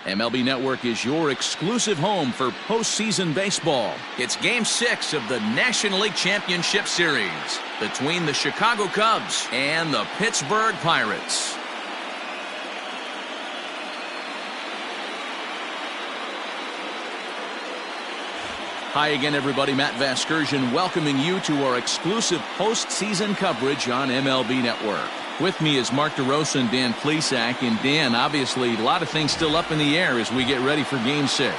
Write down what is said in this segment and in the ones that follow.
MLB Network is your exclusive home for postseason baseball. It's Game 6 of the National League Championship Series between the Chicago Cubs and the Pittsburgh Pirates. Hi again, everybody. Matt Vasgersian welcoming you to our exclusive postseason coverage on MLB Network. With me is Mark DeRosa and Dan Plesac. And Dan, obviously, a lot of things still up in the air as we get ready for Game 6.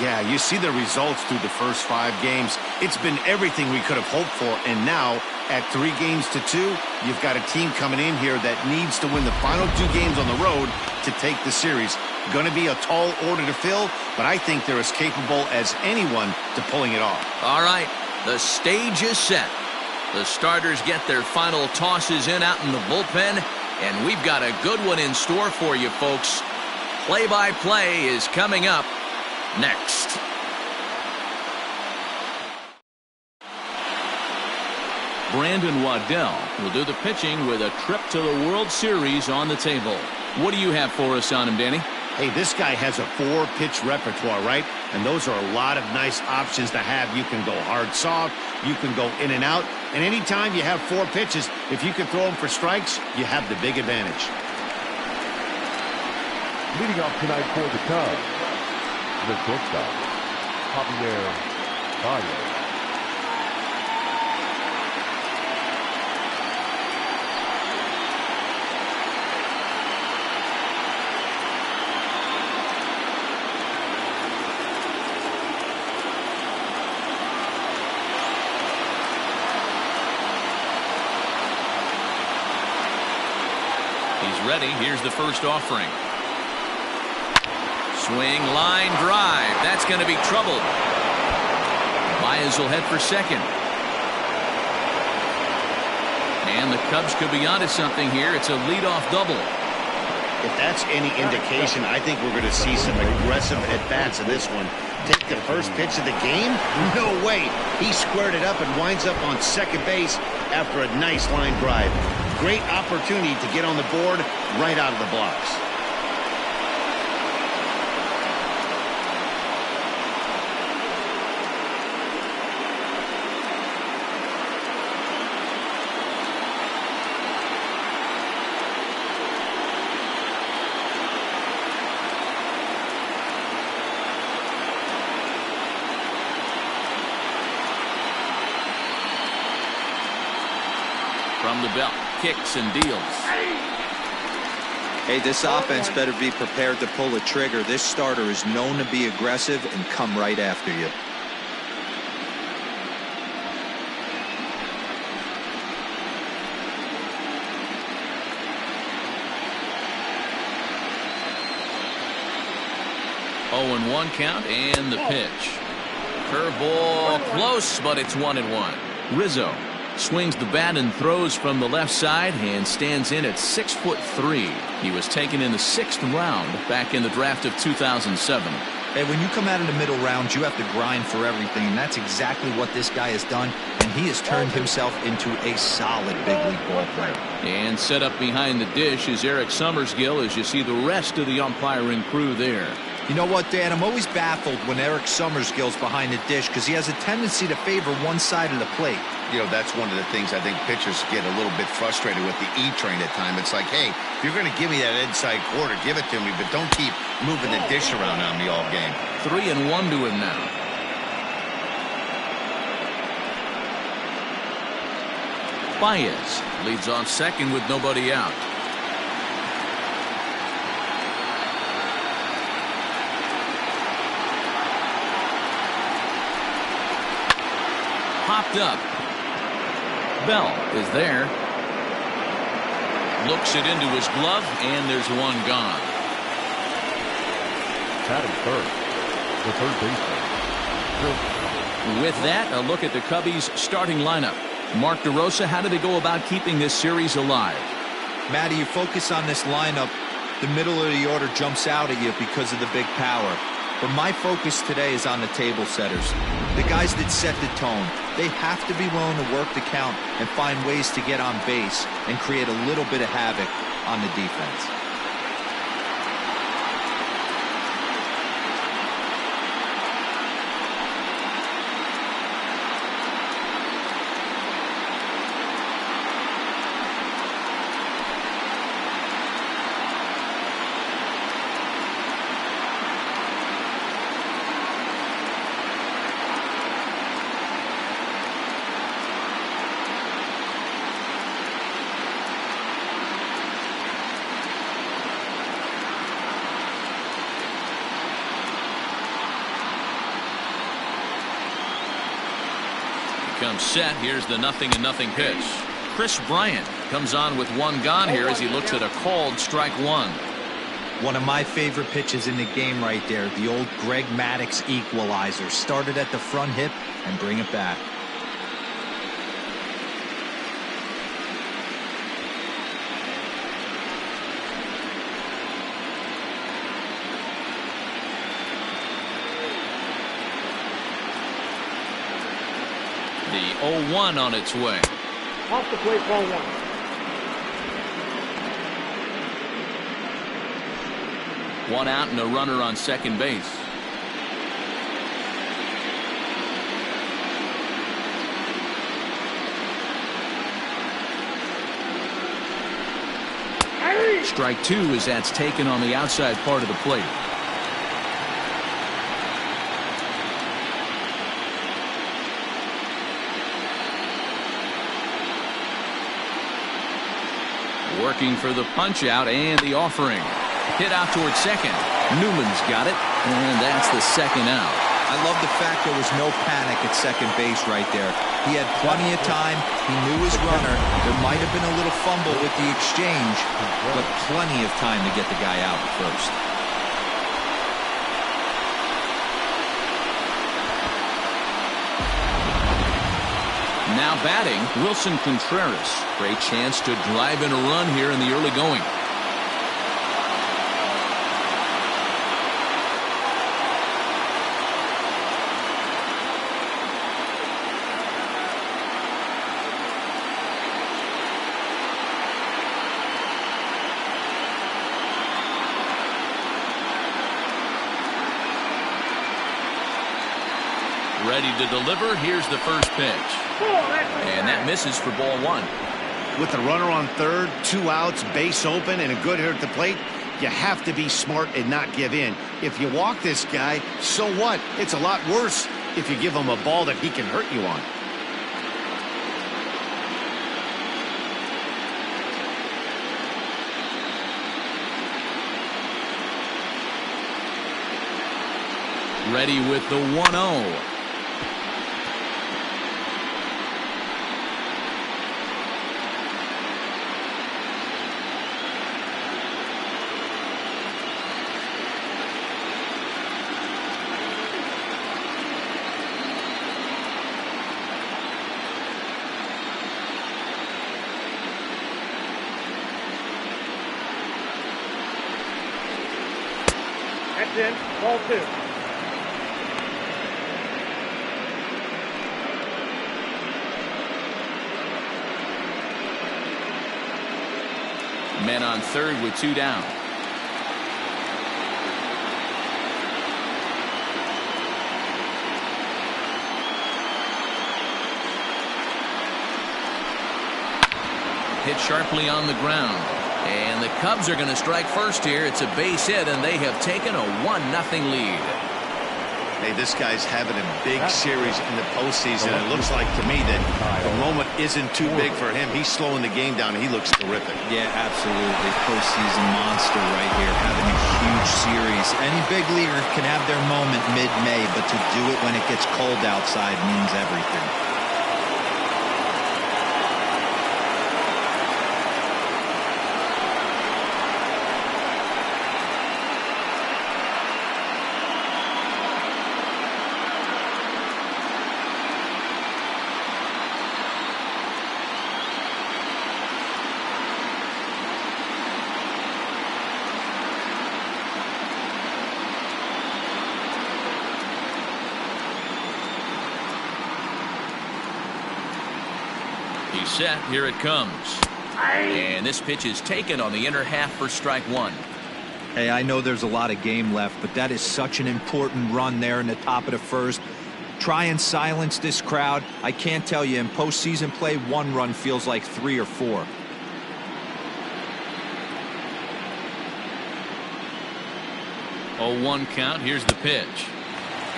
Yeah, you see the results through the first 5 games. It's been everything we could have hoped for. And now, at 3-2, you've got a team coming in here that needs to win the final 2 games on the road to take the series. Going to be a tall order to fill, but I think they're as capable as anyone to pulling it off. All right, the stage is set. The starters get their final tosses in out in the bullpen, and we've got a good one in store for you, folks. Play-by-play is coming up next. Brandon Waddell will do the pitching with a trip to the World Series on the table. What do you have for us on him, Danny? Hey, this guy has a 4-pitch repertoire, right? And those are a lot of nice options to have. You can go hard, soft. You can go in and out. And anytime you have 4 pitches, if you can throw them for strikes, you have the big advantage. Leading off tonight for the Cubs, the shortstop, Javier Baez. Ready. Here's the first offering. Swing, line, drive. That's going to be trouble. Baez will head for second. And the Cubs could be onto something here. It's a leadoff double. If that's any indication, I think we're going to see some aggressive at-bats in this one. Take the first pitch of the game? No way. He squared it up and winds up on second base after a nice line drive. Great opportunity to get on the board right out of the blocks. From the belt, kicks and deals. Hey, this offense better be prepared to pull a trigger. This starter is known to be aggressive and come right after you. Oh, and 1 count and the pitch. Curveball close, but it's 1-1. Rizzo swings the bat and throws from the left side and stands in at 6'3". He was taken in the 6th round back in the draft of 2007. Hey, when you come out in the middle rounds, you have to grind for everything, and that's exactly what this guy has done, and he has turned himself into a solid big league ball player. And set up behind the dish is Eric Summersgill as you see the rest of the umpiring crew there. You know what, Dan? I'm always baffled when Eric Summersgill's behind the dish because he has a tendency to favor one side of the plate. You know, that's one of the things I think pitchers get a little bit frustrated with the E-train at times. It's like, hey, if you're going to give me that inside quarter, give it to me, but don't keep moving the dish around on me all game. 3-1 to him now. Baez leads off second with nobody out. Popped up. Bell is there. Looks it into his glove, and there's one gone. Batting third, the third baseman. With that, a look at the Cubbies' starting lineup. Mark DeRosa, how do they go about keeping this series alive? Matty, you focus on this lineup, the middle of the order jumps out at you because of the big power. But my focus today is on the table setters. The guys that set the tone, they have to be willing to work the count and find ways to get on base and create a little bit of havoc on the defense. Comes set. Here's the 0-0 pitch. Chris Bryant comes on with one gone here as he looks at a called strike one. One of my favorite pitches in the game right there. The old Greg Maddux equalizer. Started at the front hip and bring it back. The 0-1 on its way. Off the plate, ball one. One out and a runner on second base. Strike two as that's taken on the outside part of the plate. Working for the punch out and the offering. Hit out towards second. Newman's got it, and that's the second out. I love the fact there was no panic at second base right there. He had plenty of time. He knew his runner. There might have been a little fumble with the exchange, but plenty of time to get the guy out at first. Now batting, Wilson Contreras. Great chance to drive in a run here in the early going. Ready to deliver. Here's the first pitch. And that misses for ball one. With a runner on third, 2 outs, base open, and a good hitter at the plate, you have to be smart and not give in. If you walk this guy, so what? It's a lot worse if you give him a ball that he can hurt you on. Ready with the 1-0. That's in. Ball two. Men on third with 2 down. Hit sharply on the ground. And the Cubs are going to strike first here. It's a base hit, and they have taken a 1-0 lead. Hey, this guy's having a big series in the postseason. It looks like to me that the moment isn't too big for him. He's slowing the game down. He looks terrific. Yeah, absolutely. Postseason monster right here, having a huge series. Any big leaguer can have their moment mid-May, but to do it when it gets cold outside means everything. He's set. Here it comes. And this pitch is taken on the inner half for strike one. Hey, I know there's a lot of game left, but that is such an important run there in the top of the first. Try and silence this crowd. I can't tell you, in postseason play, one run feels like 3 or 4. Oh, 1 count. Here's the pitch.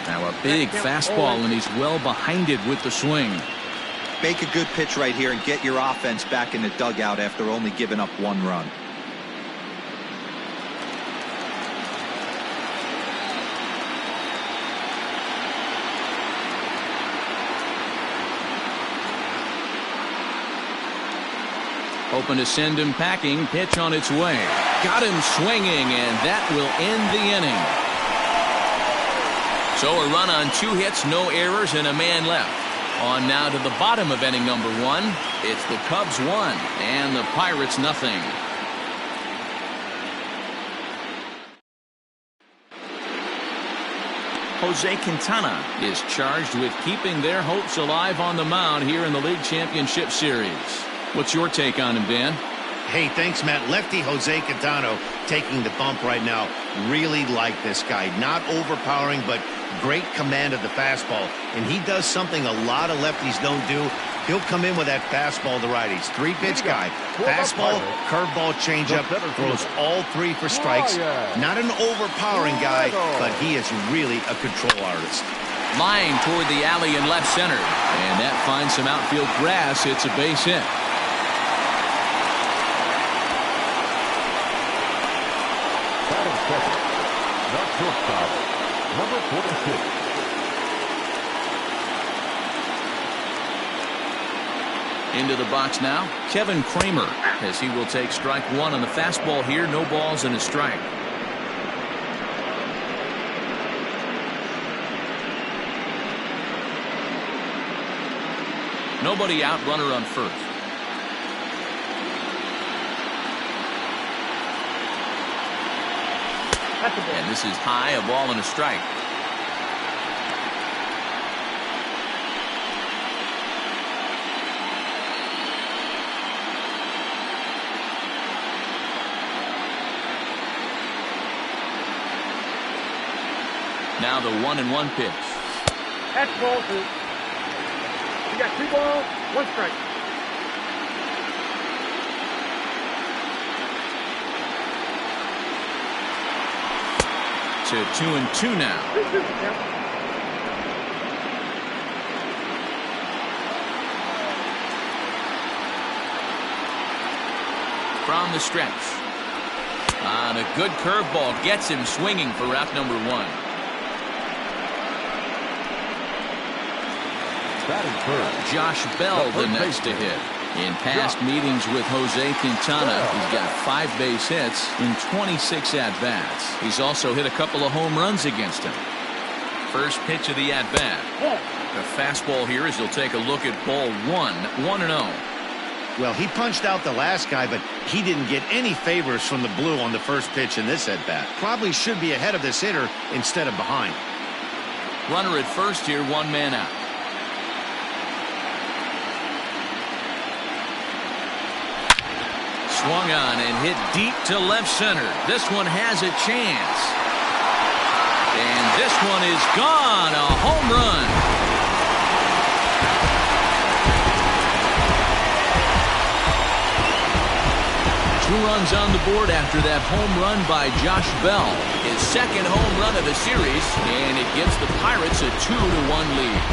Now a big fastball, and he's well behind it with the swing. Make a good pitch right here and get your offense back in the dugout after only giving up 1 run. Hoping to send him packing. Pitch on its way. Got him swinging, and that will end the inning. So a run on 2 hits, no errors, and a man left. On now to the bottom of inning number 1. It's the Cubs 1 and the Pirates nothing. Jose Quintana is charged with keeping their hopes alive on the mound here in the League Championship Series. What's your take on him, Dan? Hey, thanks, Matt. Lefty Jose Quintana taking the bump right now. Really like this guy. Not overpowering, but great command of the fastball. And he does something a lot of lefties don't do. He'll come in with that fastball to righties. 3-pitch guy. Fastball, curveball, changeup. Throws all 3 for strikes. Not an overpowering guy, but he is really a control artist. Line toward the alley in left center. And that finds some outfield grass. It's a base hit. Shortstop, number 46. Into the box now, Kevin Kramer, as he will take strike 1 on the fastball here. No balls and a strike. Nobody out, runner on first. And this is high, a ball and a strike. Now the 1-1 pitch. That's ball 2. You got 2 balls, 1 strike. To 2-2 now. From the stretch. On a good curveball gets him swinging for out number 1. Josh Bell the next to hit. In past meetings with Jose Quintana, he's got 5 base hits in 26 at-bats. He's also hit a couple of home runs against him. First pitch of the at-bat. The fastball here as he'll take a look at ball 1, 1-0. Well, he punched out the last guy, but he didn't get any favors from the blue on the first pitch in this at-bat. Probably should be ahead of this hitter instead of behind. Runner at first here, 1 man out. Swung on and hit deep to left center. This one has a chance. And this one is gone. A home run. Two runs on the board after that home run by Josh Bell. His second home run of the series, and it gives the Pirates a 2-1 lead.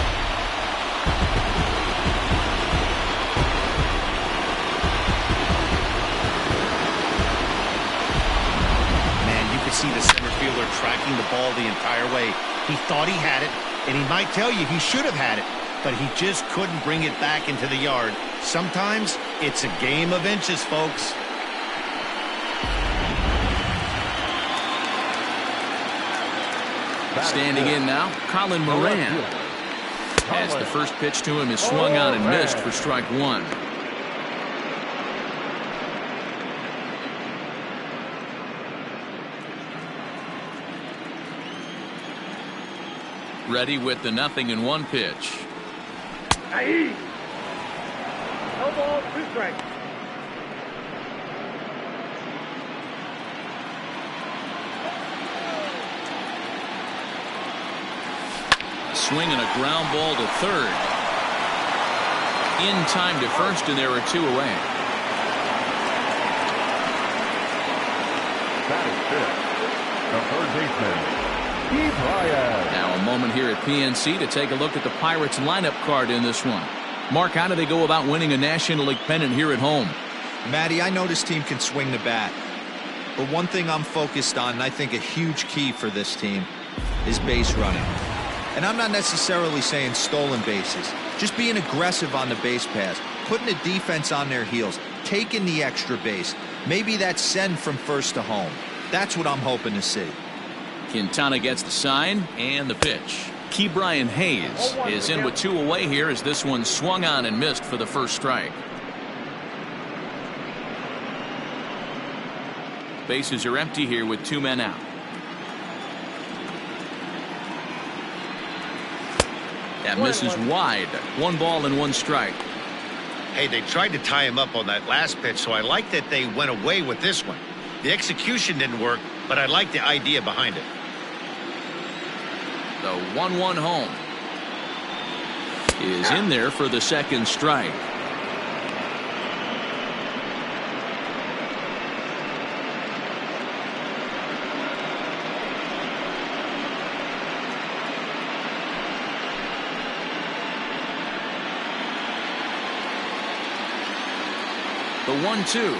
See the center fielder tracking the ball the entire way. He thought he had it, and he might tell you he should have had it, but he just couldn't bring it back into the yard. Sometimes it's a game of inches, folks. Standing in now, Colin Moran. As the first pitch to him is swung on and missed for strike 1. Ready with the 0-1 pitch. balls, 2 strikes. A swing and a ground ball to third. In time to first, and there are 2 away. Batting fifth, the third baseman, Steve Ryan. Now a moment here at PNC to take a look at the Pirates lineup card in this one. Mark, how do they go about winning a National League pennant here at home? Matty, I know this team can swing the bat. But one thing I'm focused on, and I think a huge key for this team, is base running. And I'm not necessarily saying stolen bases. Just being aggressive on the base pass, putting the defense on their heels, taking the extra base. Maybe that's send from first to home. That's what I'm hoping to see. Quintana gets the sign and the pitch. Ke'Bryan Hayes is in with 2 away here as this one swung on and missed for the first strike. Bases are empty here with 2 men out. That misses wide. 1 ball and 1 strike. Hey, they tried to tie him up on that last pitch, so I like that they went away with this one. The execution didn't work, but I like the idea behind it. The 1-1 home is in there for the second strike. The 1-2.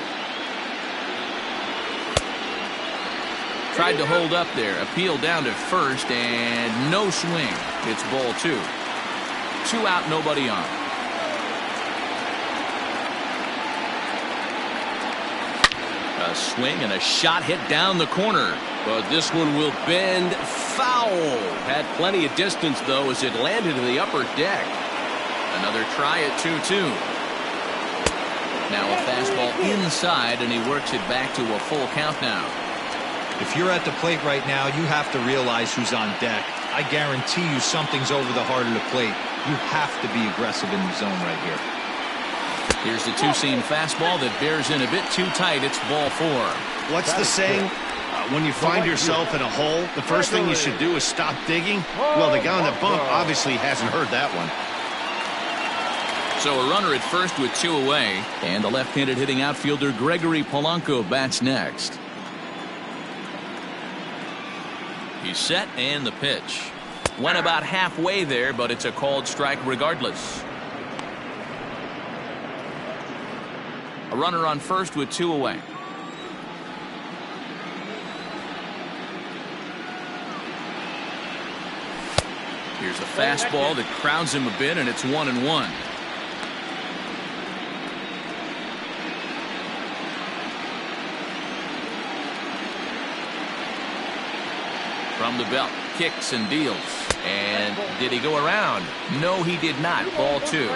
Tried to hold up there. Appeal down to first and no swing. It's ball 2. 2 out, nobody on. A swing and a shot hit down the corner. But this one will bend foul. Had plenty of distance though as it landed in the upper deck. Another try at 2-2. Now a fastball inside, and he works it back to a full count now. If you're at the plate right now, you have to realize who's on deck. I guarantee you something's over the heart of the plate. You have to be aggressive in the zone right here. Here's the 2-seam fastball that bears in a bit too tight. It's ball 4. What's the saying? When you find yourself in a hole, the first thing you should do is stop digging. Well, the guy on the bump obviously hasn't heard that one. So a runner at first with 2 away, and the left-handed hitting outfielder Gregory Polanco bats next. He's set and the pitch. Went about halfway there, but it's a called strike regardless. A runner on first with 2 away. Here's a fastball that crowds him a bit, and it's 1-1. From the belt, kicks and deals. And did he go around? No, he did not. Ball 2.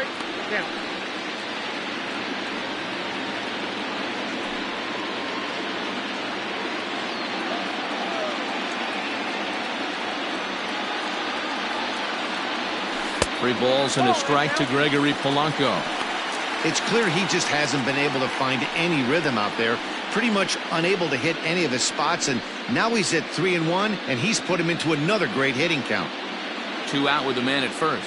Three balls and a strike to Gregory Polanco. It's clear he just hasn't been able to find any rhythm out there. Pretty much unable to hit any of his spots, and now he's at 3-1, and he's put him into another great hitting count. 2 out with the man at first.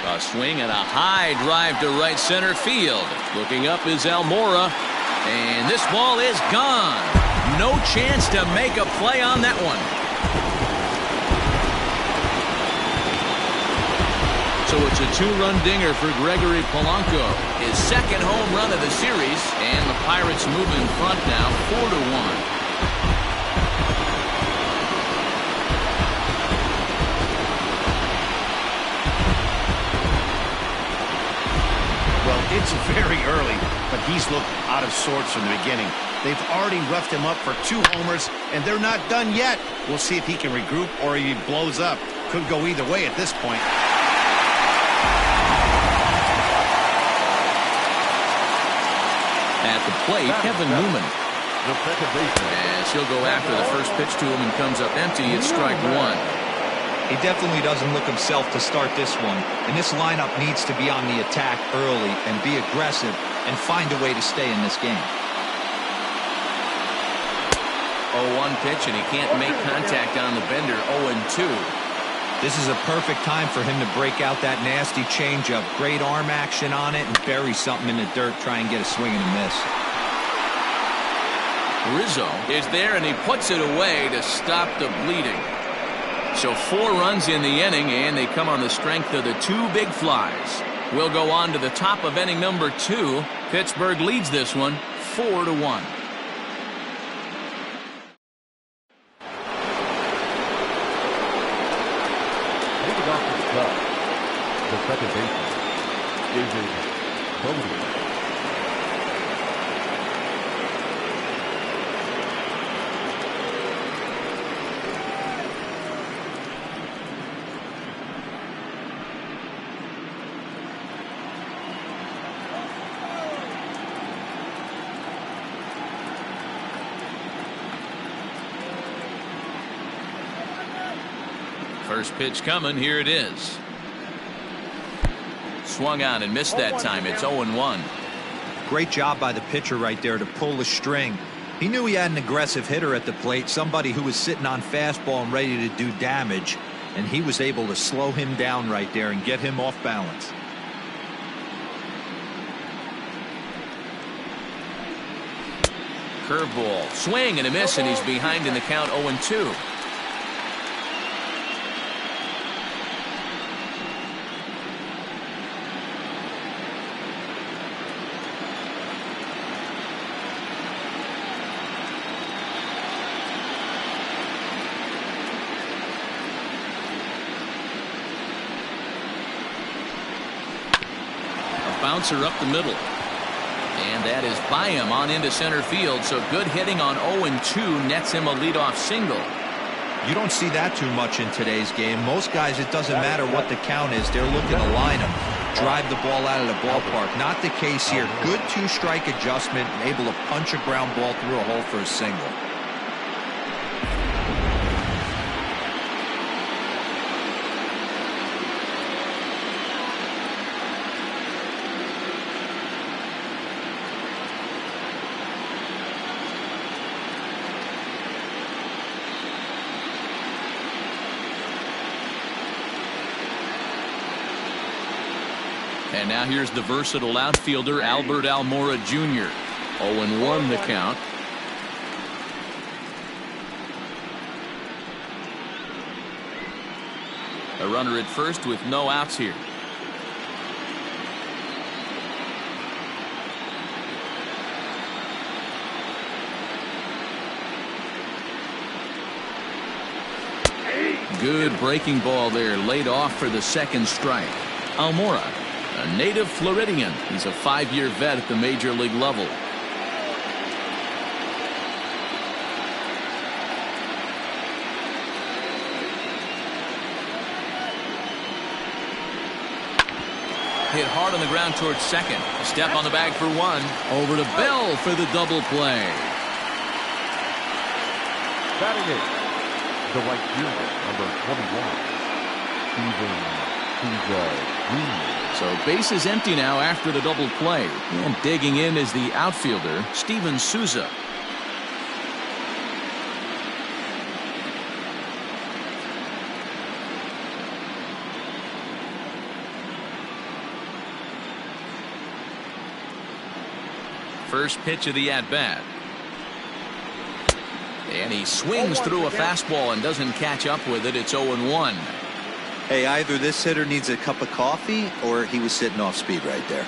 A swing and a high drive to right center field. Looking up is Almora, and this ball is gone. No chance to make a play on that one. So it's a 2-run dinger for Gregory Polanco, his second home run of the series, and the Pirates move in front now 4-1. Well, it's very early, but he's looked out of sorts from the beginning. They've already roughed him up for 2 homers, and they're not done yet. We'll see if he can regroup or he blows up. Could go either way at this point. At the plate, Kevin Newman. As he'll go after the first pitch to him and comes up empty, it's strike 1. He definitely doesn't look himself to start this one, and this lineup needs to be on the attack early and be aggressive and find a way to stay in this game. 0-1 pitch, and he can't make contact on the bender. 0-2. This is a perfect time for him to break out that nasty changeup. Great arm action on it and bury something in the dirt. Try and get a swing and a miss. Rizzo is there, and he puts it away to stop the bleeding. So 4 runs in the inning, and they come on the strength of the 2 big flies. We'll go on to the top of inning number 2. Pittsburgh leads this one 4-1. Leading off to the Cubs, the second baseman, David Bodie. First pitch coming. Here it is. Swung on and missed that time. It's 0-1. Great job by the pitcher right there to pull the string. He knew he had an aggressive hitter at the plate, somebody who was sitting on fastball and ready to do damage, and he was able to slow him down right there and get him off balance. Curveball, swing and a miss, and he's behind in the count. 0-2. Bouncer up the middle, and that is by him on into center field. So good hitting on 0-2 nets him a leadoff single. You don't see that too much in today's game. Most guys, it doesn't matter what the count is, they're looking to line him, drive the ball out of the ballpark. Not the case here. Good 2-strike adjustment, able to punch a ground ball through a hole for a single. And now here's the versatile outfielder Albert Almora Jr. 0-1 the count. A runner at first with no outs here. Good breaking ball there, laid off for the second strike. Almora, a native Floridian. He's a 5-year vet at the major league level. Hit hard on the ground towards second. A step on the bag for 1. Over to Bell for the double play. Batting it, the right fielder, number 21, Steven Souza Jr. So bases empty now after the double play. And digging in is the outfielder, Steven Souza. First pitch of the at-bat. And he swings through a fastball and doesn't catch up with it. It's 0-1. Hey, either this hitter needs a cup of coffee or he was sitting off speed right there.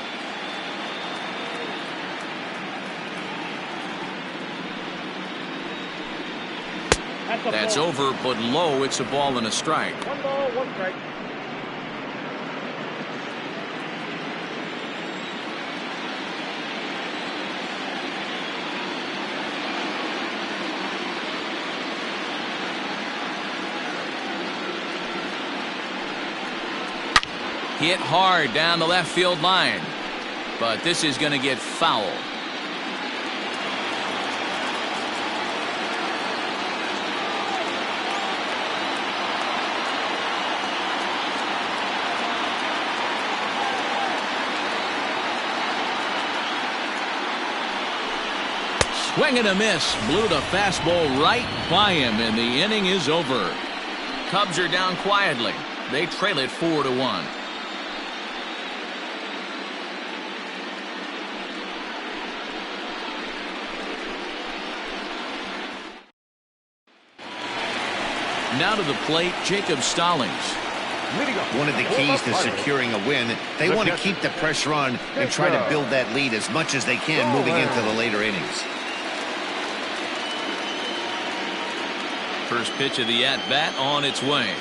That's over, but low. It's a ball and a strike. 1 ball, 1 strike. Hit hard down the left field line, but this is going to get foul. Swing and a miss. Blew the fastball right by him, and the inning is over. Cubs are down quietly. They trail it 4-1. Now to the plate, Jacob Stallings. One of the keys to securing a win, they want to keep the pressure on and try to build that lead as much as they can moving into the later innings. First pitch of the at-bat on its way.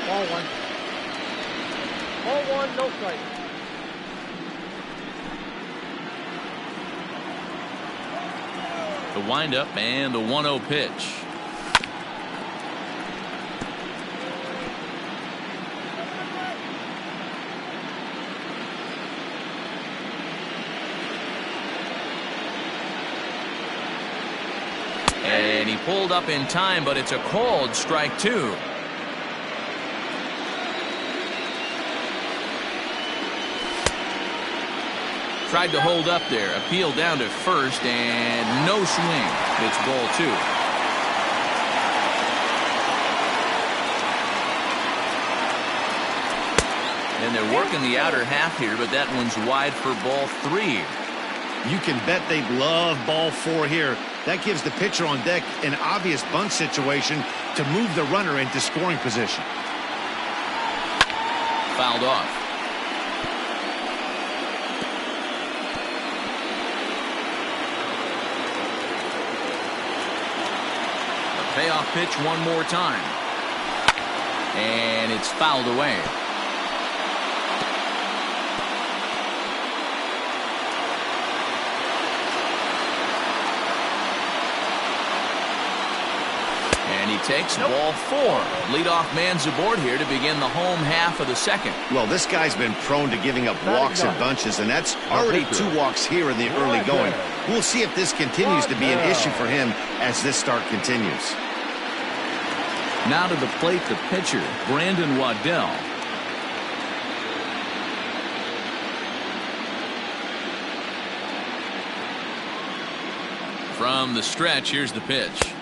Ball one. Ball one, no strike. The windup and the 1-0 pitch. And he pulled up in time, but it's a called strike 2. Tried to hold up there. Appeal down to first, and no swing. It's ball 2. And they're working the outer half here, but that one's wide for ball 3. You can bet they love ball 4 here. That gives the pitcher on deck an obvious bunt situation to move the runner into scoring position. Fouled off. A payoff pitch one more time. And it's fouled away. And he takes ball 4. Leadoff man's aboard here to begin the home half of the second. Well, this guy's been prone to giving up walks in bunches, and that's already 2 walks here in the early going. We'll see if this continues to be an issue for him as this start continues. Now to the plate, the pitcher, Brandon Waddell. From the stretch, here's the pitch.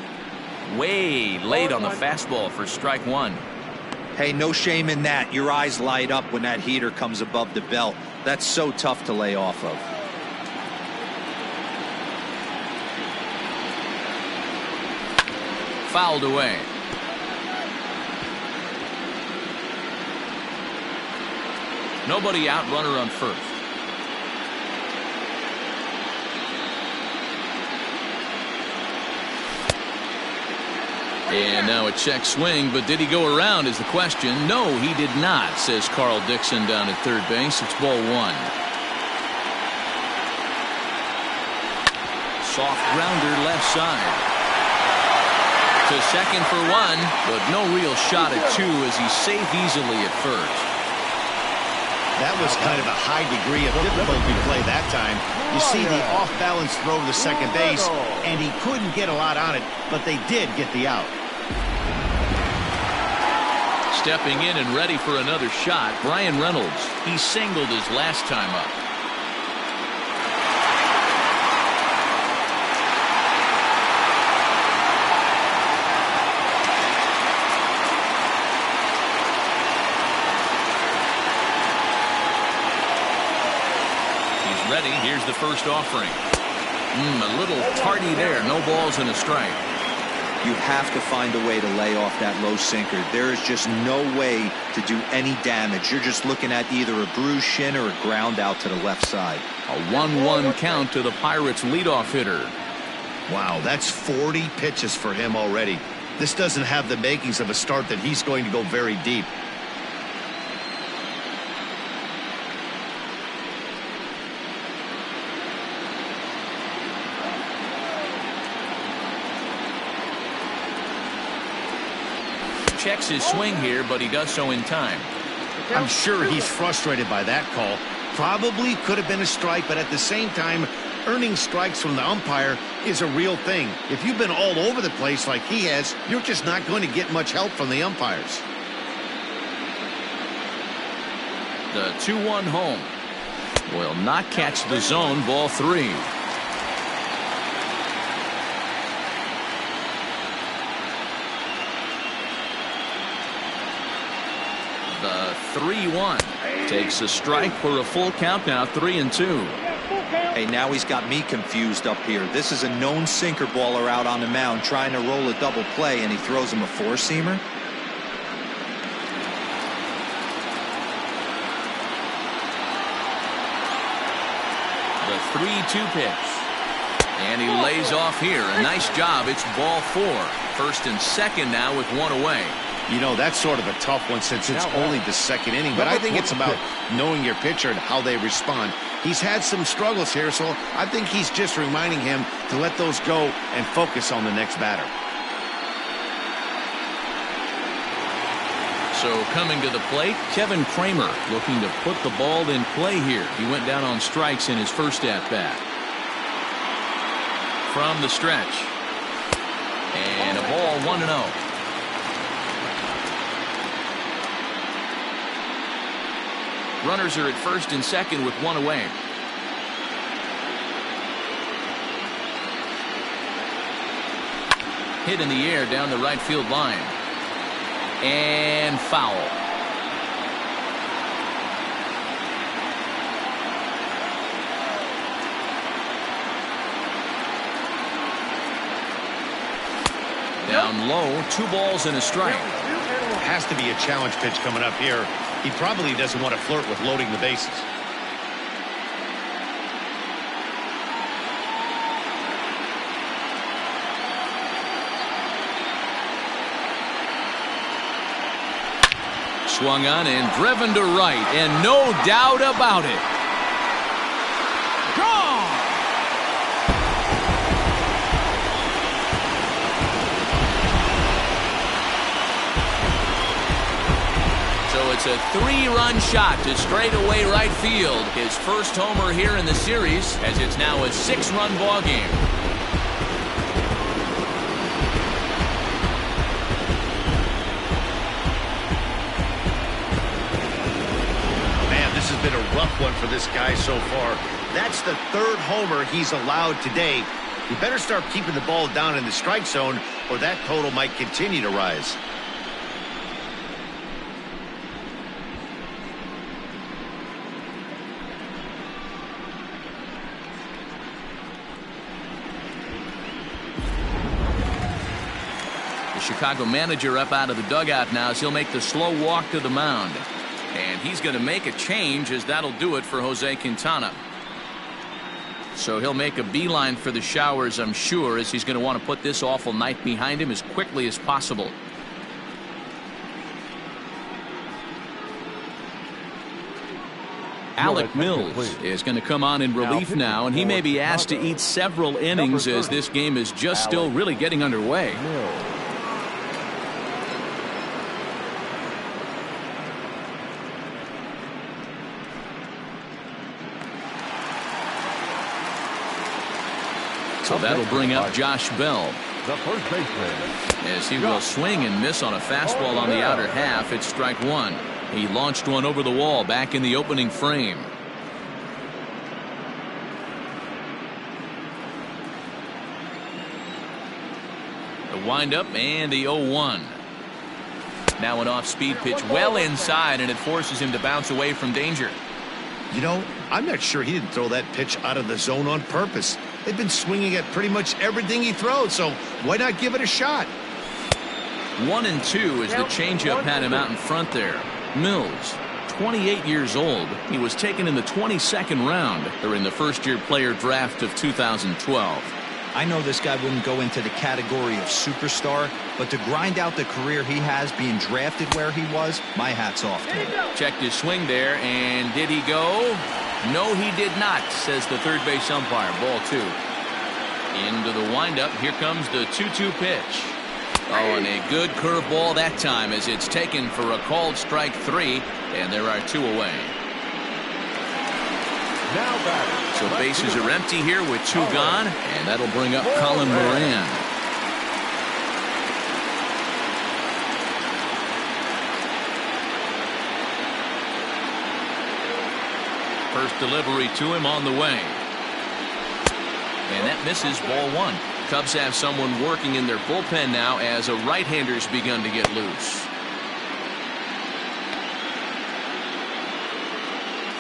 Way late on the fastball for strike 1. Hey, no shame in that. Your eyes light up when that heater comes above the belt. That's so tough to lay off of. Fouled away. Nobody out, runner on first. And now a check swing, but did he go around is the question. No, he did not, says Carl Dixon down at third base. It's ball 1. Soft grounder left side. To second for 1, but no real shot at 2 as he's safe easily at first. That was kind of a high degree of difficulty play that time. You see the off-balance throw to second base, and he couldn't get a lot on it, but they did get the out. Stepping in and ready for another shot, Brian Reynolds. He singled his last time up. Ready. Here's the first offering. A little tardy there. No balls and a strike. You have to find a way to lay off that low sinker. There is just no way to do any damage. You're just looking at either a bruised shin or a ground out to the left side. A 1-1 count to the Pirates leadoff hitter. Wow, that's 40 pitches for him already. This doesn't have the makings of a start that he's going to go very deep. Checks his swing here, but he does so in time. I'm sure he's frustrated by that call. Probably could have been a strike, but at the same time, earning strikes from the umpire is a real thing. If you've been all over the place like he has, you're just not going to get much help from the umpires. The 2-1 home will not catch the zone. Ball 3. The 3-1 takes a strike for a full count now, 3-2. Hey, now he's got me confused up here. This is a known sinker baller out on the mound trying to roll a double play, and he throws him a four-seamer. The 3-2 pitch. And he lays off here. A nice job. It's ball 4. First and second now with one away. You know, that's sort of a tough one since it's only the second inning, but I think it's about knowing your pitcher and how they respond. He's had some struggles here, so I think he's just reminding him to let those go and focus on the next batter. So coming to the plate, Kevin Kramer looking to put the ball in play here. He went down on strikes in his first at-bat. From the stretch. And a ball 1-0. Runners are at first and second with one away. Hit in the air down the right field line. And foul. Down low, 2 balls and a strike. Has to be a challenge pitch coming up here. He probably doesn't want to flirt with loading the bases. Swung on and driven to right, and no doubt about it. Gone! So it's a 3-run shot to straightaway right field. His first homer here in the series, as it's now a 6-run ball game. This has been a rough one for this guy so far. That's the 3rd homer he's allowed today. You better start keeping the ball down in the strike zone, or that total might continue to rise. The Chicago manager up out of the dugout now as he'll make the slow walk to the mound. And he's going to make a change, as that'll do it for Jose Quintana. So he'll make a beeline for the showers, I'm sure, as he's going to want to put this awful night behind him as quickly as possible. Alec Mills is going to come on in relief now, and he may be asked to eat several innings as this game is just still really getting underway. So that'll bring up Josh Bell. The first baseman. As he will swing and miss on a fastball on the outer half. It's strike 1. He launched one over the wall back in the opening frame. The windup and the 0-1. Now an off-speed pitch well inside, and it forces him to bounce away from danger. You know, I'm not sure he didn't throw that pitch out of the zone on purpose. They've been swinging at pretty much everything he throws, so why not give it a shot? 1-2 as the changeup had him out in front there. Mills, 28 years old. He was taken in the 22nd round during the first-year player draft of 2012. I know this guy wouldn't go into the category of superstar, but to grind out the career he has being drafted where he was, my hat's off to him. Checked his swing there, and did he go? No, he did not, says the third base umpire. Ball 2. Into the windup. Here comes the 2-2 pitch. Oh, and a good curveball that time as it's taken for a called strike 3, and there are 2 away. Now batting. So bases are empty here with 2 gone, and that'll bring up Colin Moran. First delivery to him on the way. And that misses, ball 1. Cubs have someone working in their bullpen now as a right-hander's begun to get loose.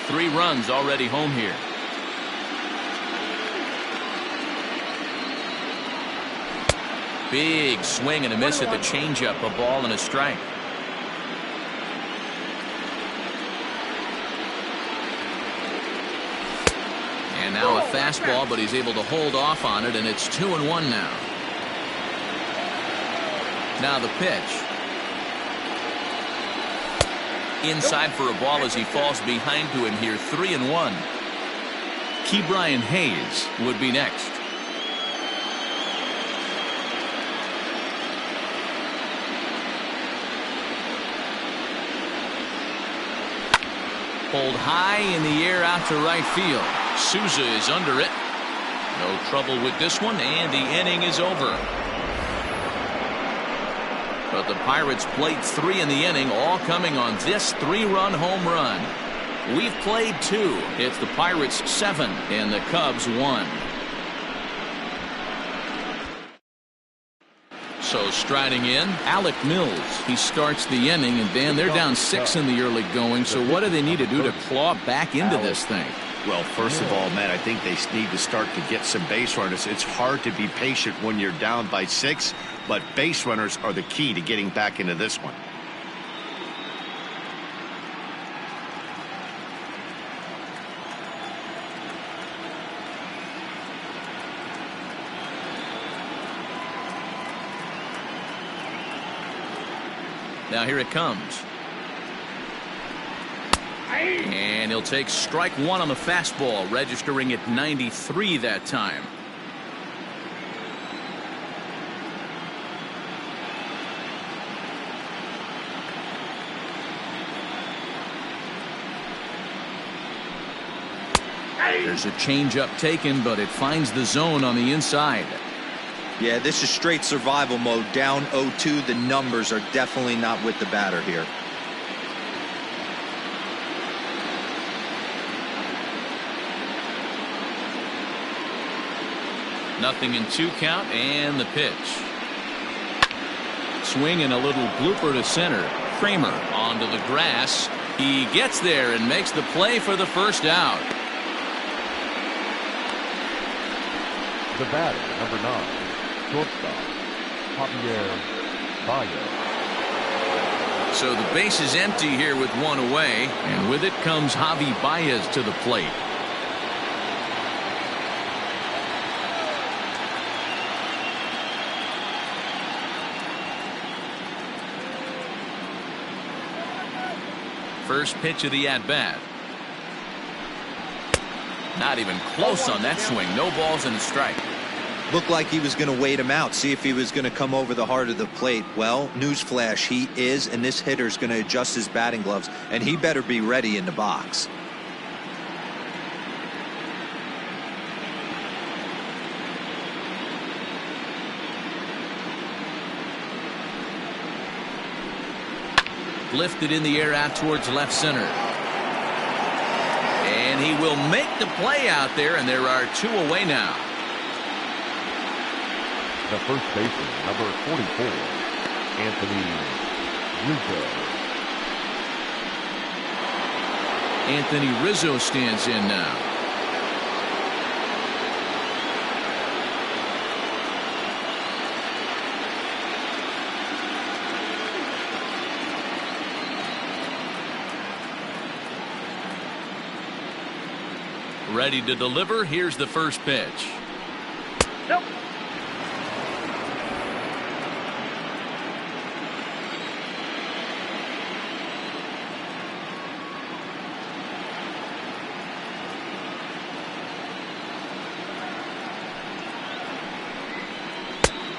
3 runs already home here. Big swing and a miss at the changeup. A ball and a strike. And now a fastball, but he's able to hold off on it, and it's 2-1 now. Now the pitch. Inside for a ball as he falls behind to him here. 3-1. Ke'Bryan Hayes would be next. Pulled high in the air out to right field. Souza is under it. No trouble with this one, and the inning is over. But the Pirates played 3 in the inning, all coming on this 3-run home run. We've played 2. It's the Pirates 7 and the Cubs 1. So striding in, Alec Mills. He starts the inning, and Dan, they're down 6 in the early going. So what do they need to do to claw back into this thing? Well, first of all, Matt, I think they need to start to get some base runners. It's hard to be patient when you're down by 6, but base runners are the key to getting back into this one. Now here it comes. And he'll take strike 1 on the fastball, registering at 93 that time. There's a changeup taken, but it finds the zone on the inside. Yeah, this is straight survival mode. Down 0-2. The numbers are definitely not with the batter here. Nothing in 2 count, and the pitch. Swing and a little blooper to center. Kramer onto the grass. He gets there and makes the play for the first out. The batter, number 9, shortstop, Javier Baez. So the base is empty here with 1 away, and with it comes Javi Baez to the plate. First pitch of the at-bat. Not even close on that swing. No balls and a strike. Looked like he was going to wait him out, see if he was going to come over the heart of the plate. Well, newsflash, he is, and this hitter's going to adjust his batting gloves, and he better be ready in the box. Lifted in the air out towards left center. And he will make the play out there, and there are 2 away now. The first baseman, number 44, Anthony Rizzo. Anthony Rizzo stands in now. Ready to deliver. Here's the first pitch. Nope.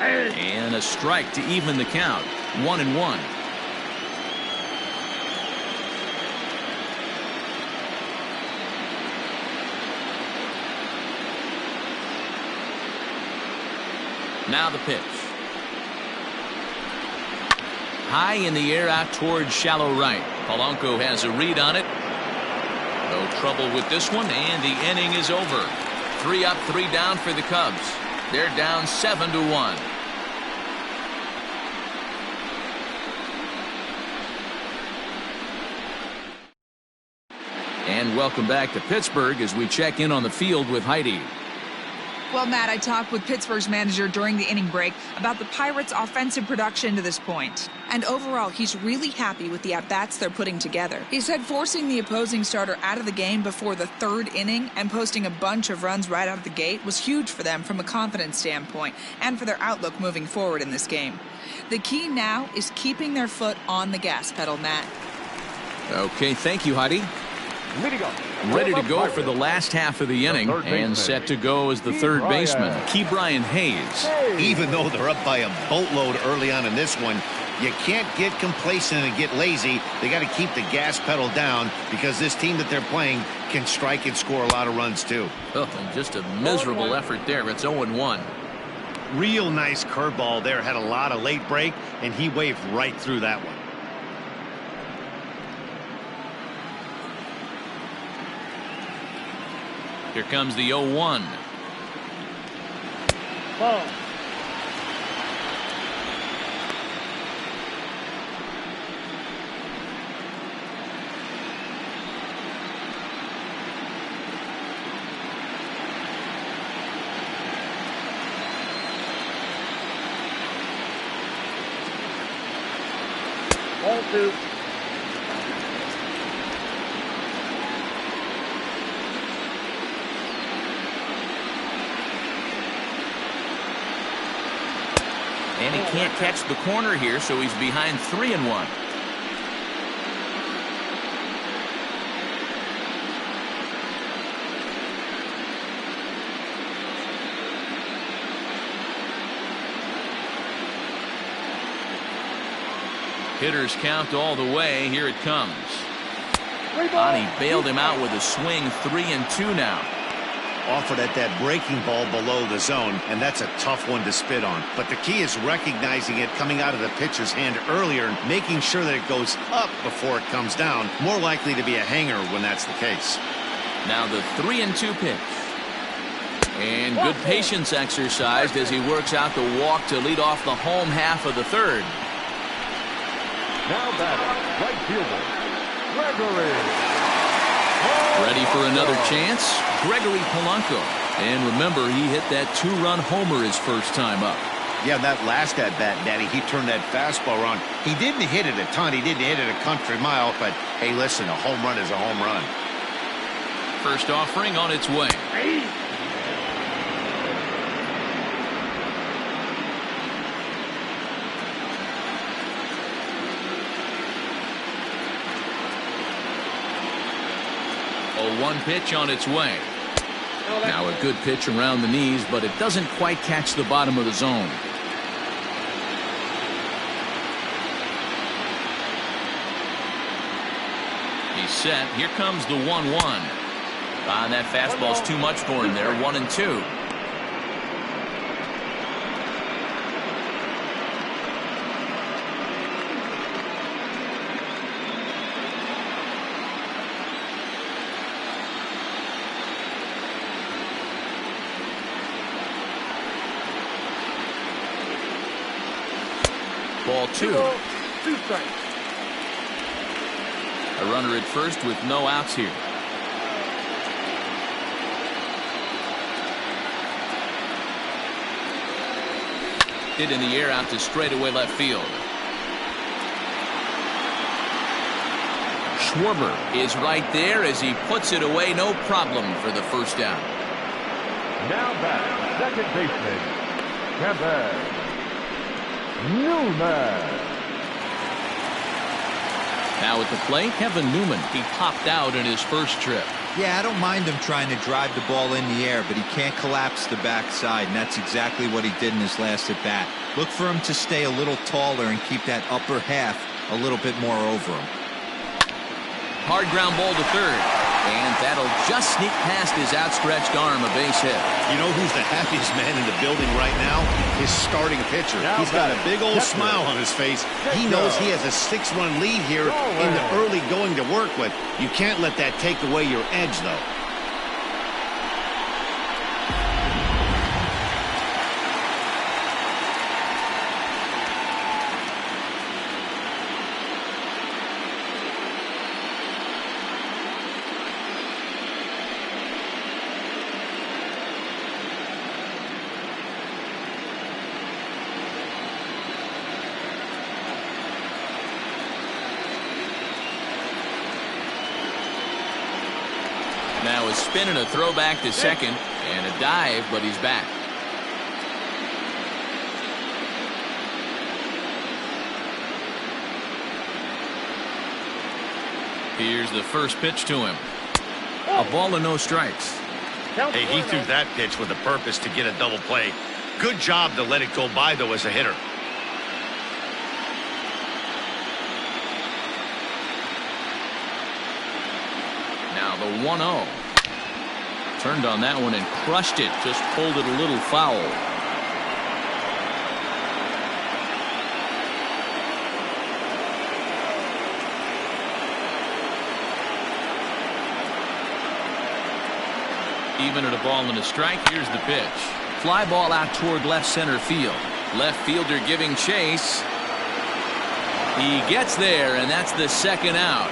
And a strike to even the count. 1-1. Now the pitch. High in the air out towards shallow right. Polanco has a read on it. No trouble with this one, and the inning is over. 3 up, 3 down for the Cubs. They're down 7-1. And welcome back to Pittsburgh as we check in on the field with Heidi. Well, Matt, I talked with Pittsburgh's manager during the inning break about the Pirates' offensive production to this point. And overall, he's really happy with the at-bats they're putting together. He said forcing the opposing starter out of the game before the third inning and posting a bunch of runs right out of the gate was huge for them from a confidence standpoint and for their outlook moving forward in this game. The key now is keeping their foot on the gas pedal, Matt. Okay, thank you, Heidi. Ready to go for the last half of the inning and set to go as the third baseman, Ke'Bryan Hayes. Even though they're up by a boatload early on in this one, you can't get complacent and get lazy. They got to keep the gas pedal down because this team that they're playing can strike and score a lot of runs too. Oh, and just a miserable effort there. It's 0-1. Real nice curveball there. Had a lot of late break, and he waved right through that one. Here comes the 0-1. Ball. Ball 2. And he can't catch the corner here, so he's behind 3-1. Hitters count all the way. Here it comes. Ani bailed him out with a swing. 3-2 now. Offered at that breaking ball below the zone, and that's a tough one to spit on. But the key is recognizing it coming out of the pitcher's hand earlier and making sure that it goes up before it comes down. More likely to be a hanger when that's the case. Now the 3-2 pitch. And good patience exercised as he works out the walk to lead off the home half of the third. Now batting, right fielder, Gregory. Ready for another chance? Gregory Polanco. And remember, he hit that 2-run homer his first time up. Yeah, that last at-bat, Daddy, he turned that fastball around. He didn't hit it a ton. He didn't hit it a country mile. But, hey, listen, a home run is a home run. First offering on its way. Hey. One pitch on its way. Now a good pitch around the knees, but it doesn't quite catch the bottom of the zone. He's set. Here comes the 1-1. That fastball's too much for him there. 1-2. Ball 2. 2 strikes. A runner at first with no outs here. Hit in the air out to straightaway left field. Schwarber is right there as he puts it away. No problem for the first down. Now back, second baseman, Kevin Newman. Now at the plate, Kevin Newman. He popped out in his first trip. Yeah, I don't mind him trying to drive the ball in the air, but he can't collapse the backside, and that's exactly what he did in his last at-bat. Look for him to stay a little taller and keep that upper half a little bit more over him. Hard ground ball to third. And that'll just sneak past his outstretched arm, a base hit. You know who's the happiest man in the building right now? His starting pitcher. He's got a big old smile on his face. He knows he has a 6-run lead here in the early going to work with. You can't let that take away your edge, though. Now a spin and a throwback to second, and a dive, but he's back. Here's the first pitch to him. A ball and no strikes. Hey, he threw that pitch with a purpose to get a double play. Good job to let it go by, though, as a hitter. Now the 1-0. Turned on that one and crushed it. Just pulled it a little foul. Even at a ball and a strike, here's the pitch. Fly ball out toward left center field. Left fielder giving chase. He gets there, and that's the second out.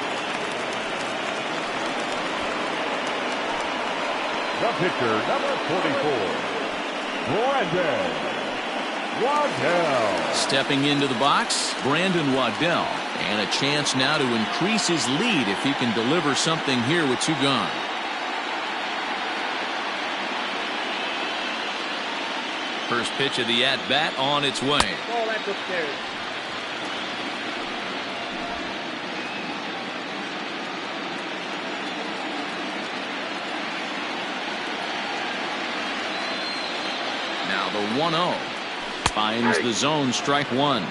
The pitcher, number 44, Brandon Waddell. Stepping into the box, Brandon Waddell. And a chance now to increase his lead if he can deliver something here with two gone. First pitch of the at-bat on its way. Ball that's upstairs. Now the 1-0. Finds the zone, strike one.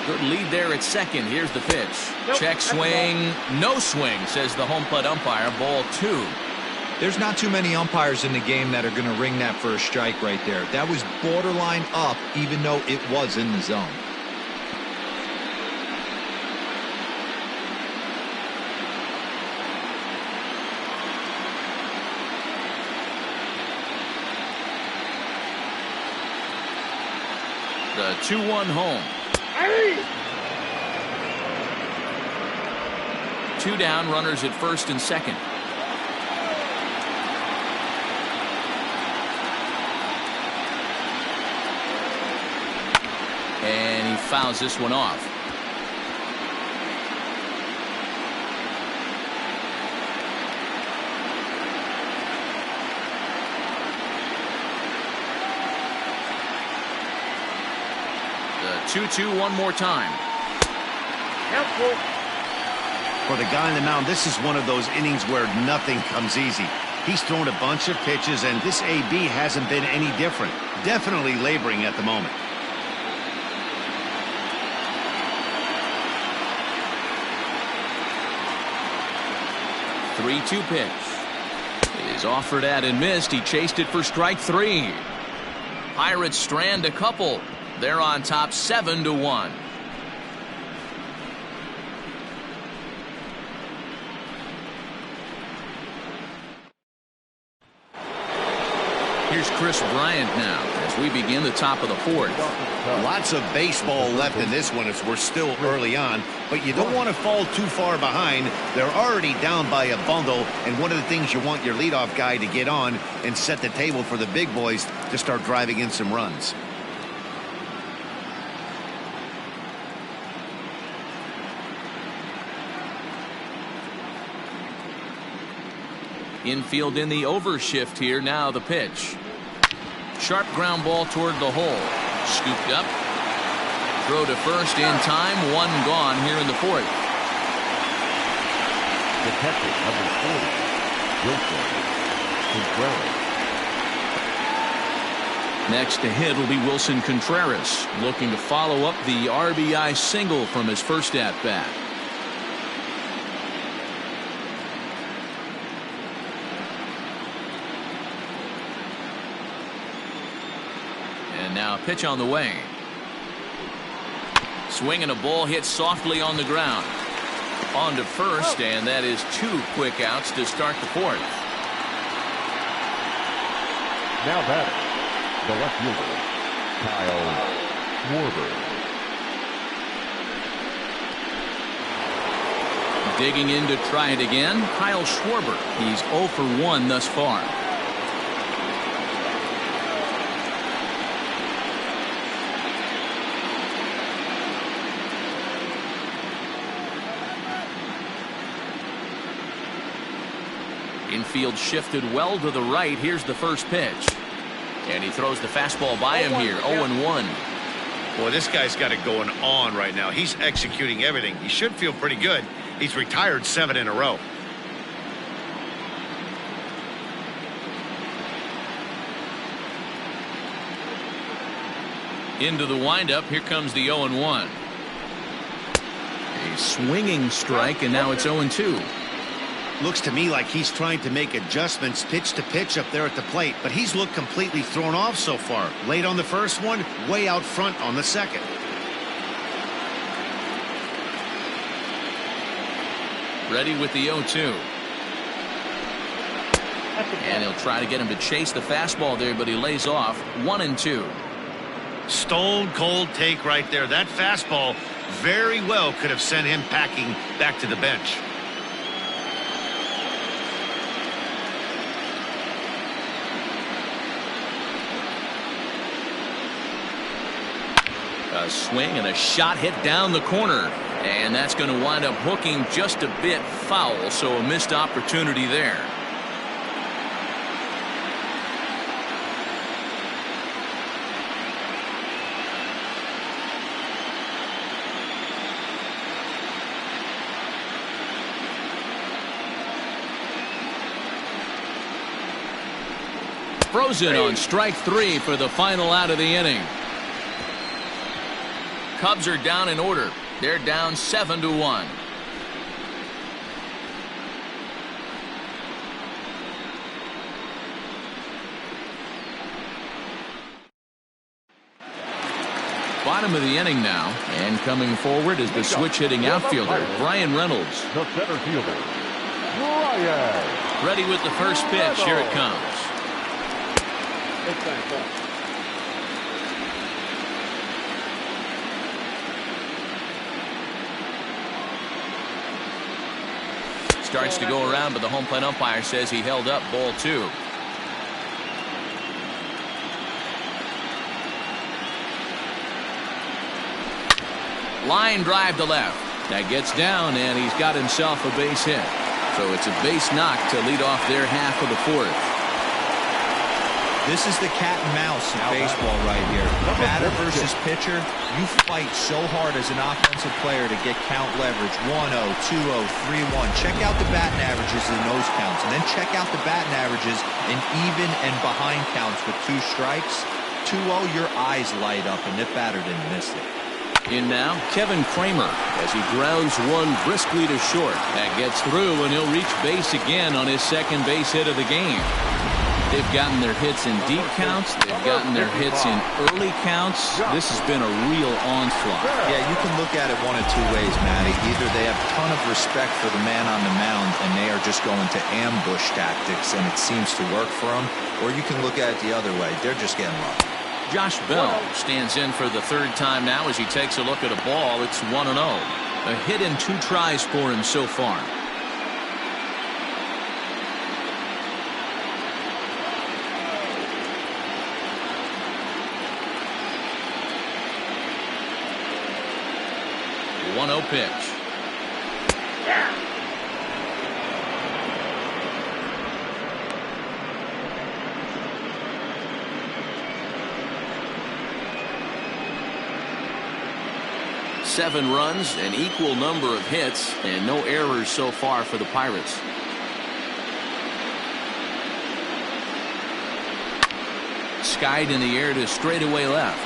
Good lead there at second. Here's the pitch. Check swing. No swing, says the home plate umpire. Ball two. There's not too many umpires in the game that are going to ring that for a strike right there. That was borderline up, even though it was in the zone. The 2-1 home. Two down, runners at first and second. And he fouls this one off. The 2-2 one more time. Helpful. For the guy on the mound, this is one of those innings where nothing comes easy. He's thrown a bunch of pitches, and this AB hasn't been any different. Definitely laboring at the moment. Three-two pitch. It is offered at and missed. He chased it for strike three. Pirates strand a couple. They're on top 7-1. Here's Chris Bryant now as we begin the top of the fourth. Lots of baseball left in this one as we're still early on, but you don't want to fall too far behind. They're already down by a bundle, and one of the things you want your leadoff guy to get on and set the table for the big boys to start driving in some runs. Infield in the overshift here. Now the pitch. Sharp ground ball toward the hole. Scooped up. Throw to first in time. One gone here in the fourth. Detective number 40, Wilson Contreras. Next to hit will be Wilson Contreras, looking to follow up the RBI single from his first at-bat. And now a pitch on the way. Swing and a ball hit softly on the ground. On to first, and that is two quick outs to start the fourth. Now batting, the left fielder, Kyle Schwarber. Digging in to try it again, Kyle Schwarber. He's 0 for 1 thus far. Infield shifted well to the right. Here's the first pitch. And he throws the fastball by him here. 0-1. Boy, this guy's got it going on right now. He's executing everything. He should feel pretty good. He's retired 7 in a row. Into the windup. Here comes the 0-1. A swinging strike, and now it's 0-2. Looks to me like he's trying to make adjustments pitch to pitch up there at the plate, but he's looked completely thrown off so far. Late on the first one, way out front on the second. Ready with the 0-2. And he'll try to get him to chase the fastball there, but he lays off. 1-2. Stone cold take right there. That fastball very well could have sent him packing back to the bench. A swing and a shot hit down the corner. And that's going to wind up hooking just a bit foul, so a missed opportunity there. Frozen on strike 3 for the final out of the inning. Cubs are down in order. They're down 7-1. Bottom of the inning now, and coming forward is the switch-hitting outfielder, Brian Reynolds. The center fielder, Brian. Ready with the first pitch. Here it comes. Starts to go around, but the home plate umpire says he held up. Ball 2. Line drive to left. That gets down, and he's got himself a base hit. So it's a base knock to lead off their half of the 4th. This is the cat and mouse in baseball right here. Batter versus pitcher. You fight so hard as an offensive player to get count leverage. 1-0, 2-0, 3-1. Check out the batting averages in those counts. And then check out the batting averages in even and behind counts with 2 strikes. 2-0, your eyes light up, and the batter didn't miss it. In now, Kevin Kramer as he grounds one briskly to short. That gets through, and he'll reach base again on his second base hit of the game. They've gotten their hits in deep counts. They've gotten their hits in early counts. This has been a real onslaught. Yeah, you can look at it one of 2 ways, Matty. Either they have a ton of respect for the man on the mound and they are just going to ambush tactics and it seems to work for them, or you can look at it the other way. They're just getting lucky. Josh Bell stands in for the 3rd time now as he takes a look at a ball. It's 1-0. A hit in 2 tries for him so far. The 1-0 pitch. Seven runs, an equal number of hits, and no errors so far for the Pirates. Skied in the air to straightaway left.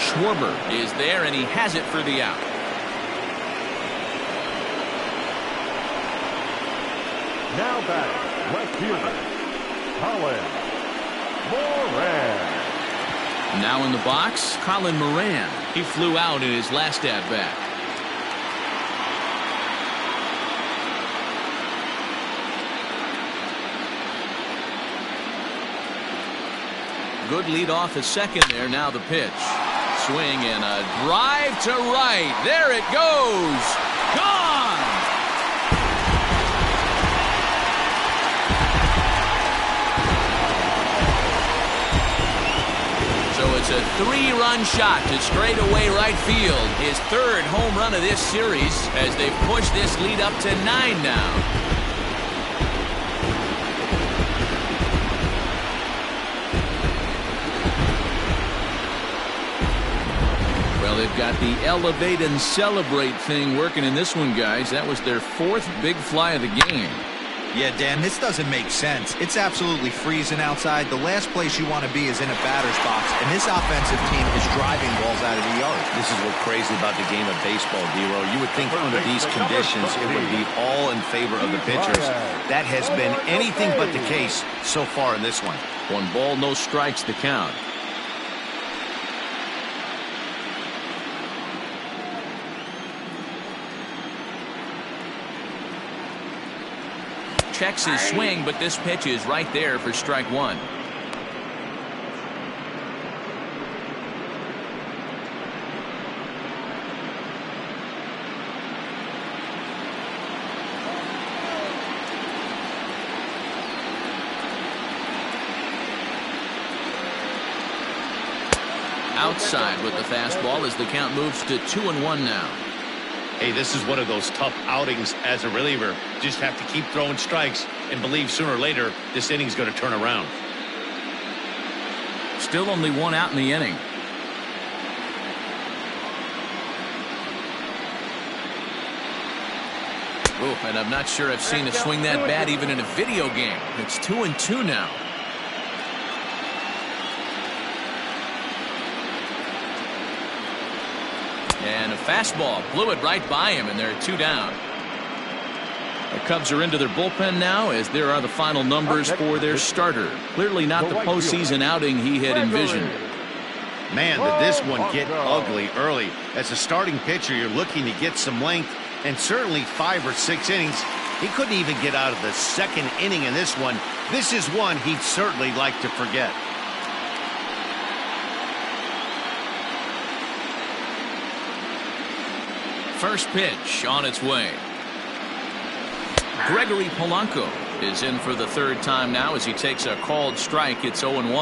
Schwarber is there, and he has it for the out. Now batting, left fielder, Colin Moran. Now in the box, Colin Moran. He flew out in his last at-bat. Good lead off at second there. Now the pitch. Swing and a drive to right. There it goes. Gone! So it's It's a 3-run shot to straightaway right field. His 3rd home run of this series as they push this lead up to 9 now. Well, they've got the elevate and celebrate thing working in this one, guys. That was their 4th big fly of the game. Yeah, Dan, this doesn't make sense. It's absolutely freezing outside. The last place you want to be is in a batter's box, and this offensive team is driving balls out of the yard. This is what's crazy about the game of baseball, D-Row. You would think under these conditions it would be all in favor of the pitchers. That has been anything but the case so far in this one. 1 ball, no strikes the count. Checks his swing, but this pitch is right there for strike 1. Outside with the fastball as the count moves to 2-1 now. Hey, this is one of those tough outings as a reliever. Just have to keep throwing strikes and believe sooner or later this inning's going to turn around. Still only 1 out in the inning. Oh, and I'm not sure I've seen a swing that bad even in a video game. It's 2-2 now. And a fastball blew it right by him, and they're 2 down. The Cubs are into their bullpen now as there are the final numbers for their starter. Clearly not the postseason outing he had envisioned. Man, did this one get ugly early. As a starting pitcher, you're looking to get some length, and certainly 5 or 6 innings. He couldn't even get out of the 2nd inning in this one. This is one he'd certainly like to forget. First pitch on its way. Gregory Polanco is in for the 3rd time now as he takes a called strike. It's 0-1.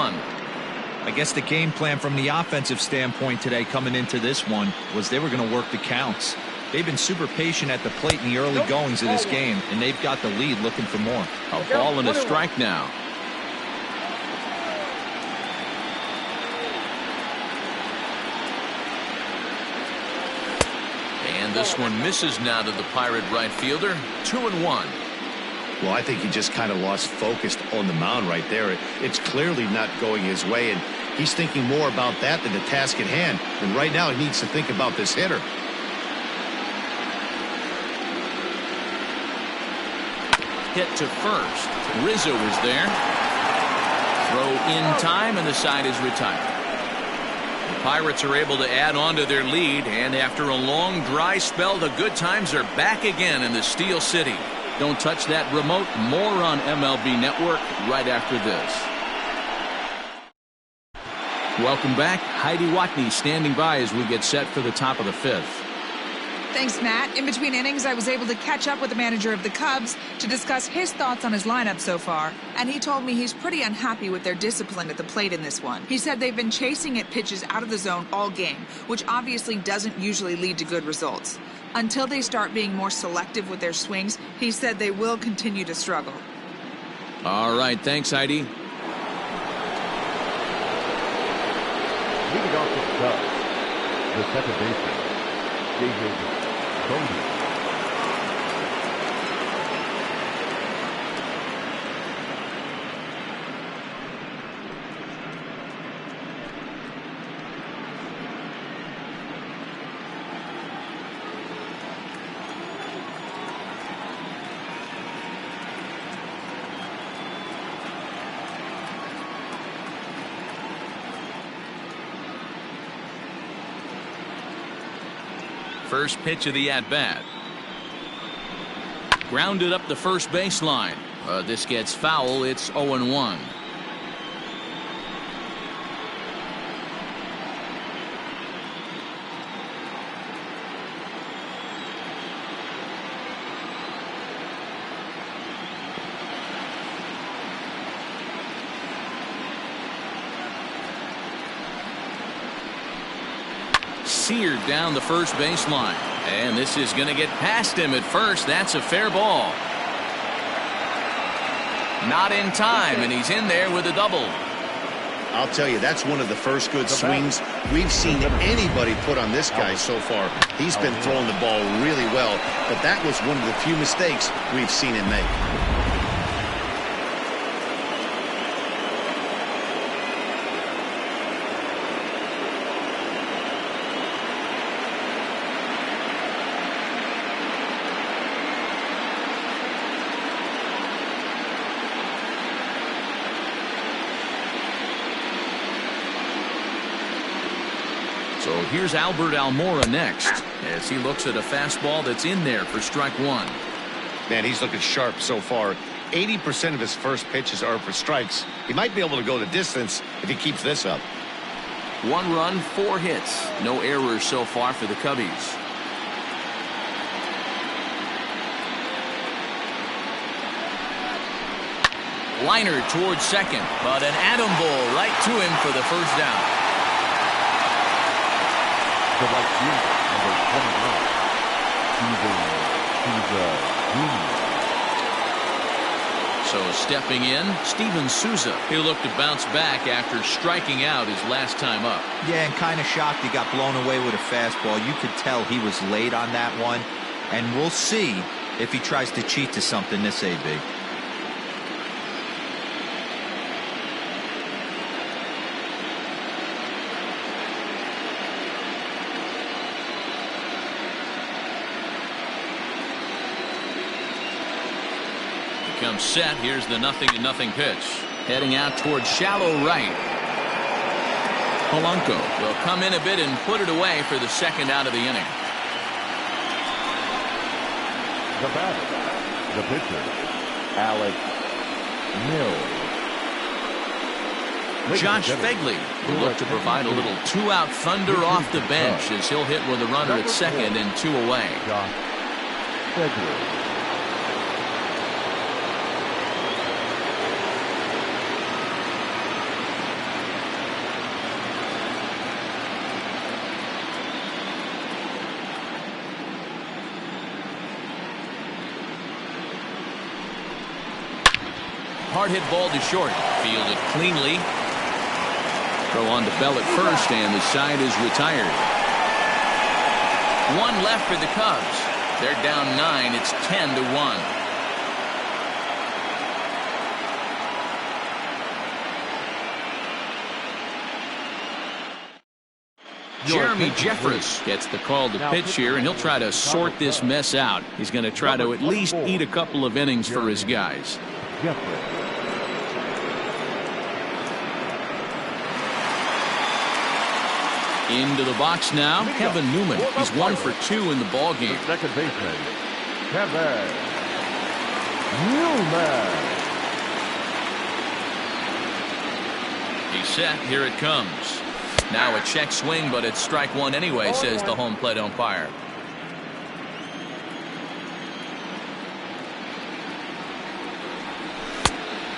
I guess the game plan from the offensive standpoint today coming into this one was they were going to work the counts. They've been super patient at the plate in the early goings of this game, and they've got the lead looking for more. A ball and a strike now. And this one misses now to the Pirate right fielder. 2-1. Well, I think he just kind of lost focus on the mound right there. It's clearly not going his way, and he's thinking more about that than the task at hand. And right now he needs to think about this hitter. Hit to first. Rizzo is there. Throw in time, and the side is retired. The Pirates are able to add on to their lead, and after a long dry spell, the good times are back again in the Steel City. Don't touch that remote. More on MLB Network right after this. Welcome back. Heidi Watney standing by as we get set for the top of the 5th. Thanks, Matt. In between innings, I was able to catch up with the manager of the Cubs to discuss his thoughts on his lineup so far, and he told me he's pretty unhappy with their discipline at the plate in this one. He said they've been chasing at pitches out of the zone all game, which obviously doesn't usually lead to good results. Until they start being more selective with their swings, he said they will continue to struggle. All right, thanks, Heidi. Leading off the Cubs, the second baseman, David Cody. First pitch of the at-bat. Grounded up the first baseline. This gets foul. It's 0-1. seared down the first baseline. And this is going to get past him at first. That's a fair ball. Not in time, and he's in there with a double. I'll tell you, that's one of the first good swings we've seen anybody put on this guy so far. He's been throwing the ball really well, but that was one of the few mistakes we've seen him make. So here's Albert Almora next as he looks at a fastball that's in there for strike one. Man, he's looking sharp so far. 80% of his first pitches are for strikes. He might be able to go the distance if he keeps this up. 1 run, 4 hits. No errors so far for the Cubbies. Liner towards second, but an atom ball right to him for the first down. The right fielder, number 29. He's a junior. So stepping in, Steven Souza. He'll look to bounce back after striking out his last time up. Yeah, and kind of shocked he got blown away with a fastball. You could tell he was late on that one. And we'll see if he tries to cheat to something this AB. Comes set. Here's the 0-0 pitch. Heading out towards shallow right. Polanco will come in a bit and put it away for the second out of the inning. The batter, the pitcher, Alex Mills. Josh Fegley will look to provide a little 2-out thunder off the bench as he'll hit with a runner at second and 2 away. Josh Fegley. Hard hit ball to short. Fielded cleanly. Throw on to Bell at first, and the side is retired. 1 left for the Cubs. They're down 9. It's 10-1. Jeremy Jeffress gets the call to pitch here, and he'll try to sort this mess out. He's going to try to at least eat a couple of innings for his guys. Into the box now, Kevin Newman. He's 1 for 2 in the ball game. Second baseman, Kevin Newman. He's set. Here it comes. Now a check swing, but it's strike one anyway, says the home plate umpire.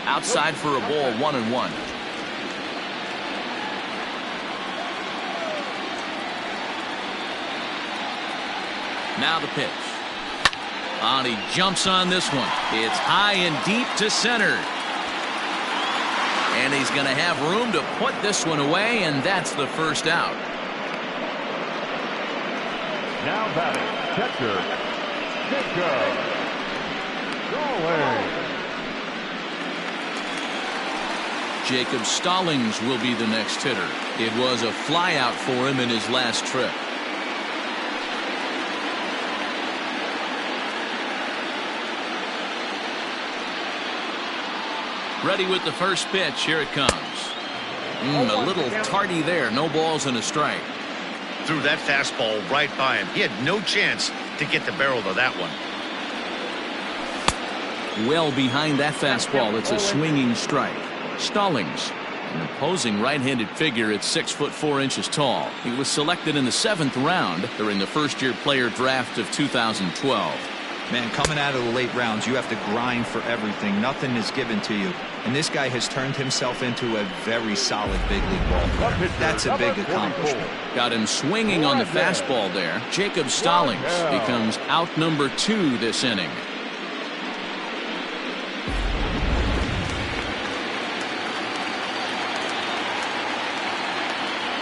Outside for a ball, 1-1. Now the pitch. And he jumps on this one. It's high and deep to center. And he's going to have room to put this one away, and that's the first out. Now batting, catcher, Jacob Stallings will be the next hitter. It was a flyout for him in his last trip. Ready with the first pitch. Here it comes. A little tardy there. No balls and a strike. Threw that fastball right by him. He had no chance to get the barrel to that one. Well behind that fastball. It's a swinging strike. Stallings, an imposing right-handed figure at 6'4" tall. He was selected in the 7th round during the first-year player draft of 2012. Man, coming out of the late rounds, you have to grind for everything. Nothing is given to you. And this guy has turned himself into a very solid big league ball player. That's a big accomplishment. Got him swinging on the fastball there. Jacob Stallings becomes out number 2 this inning.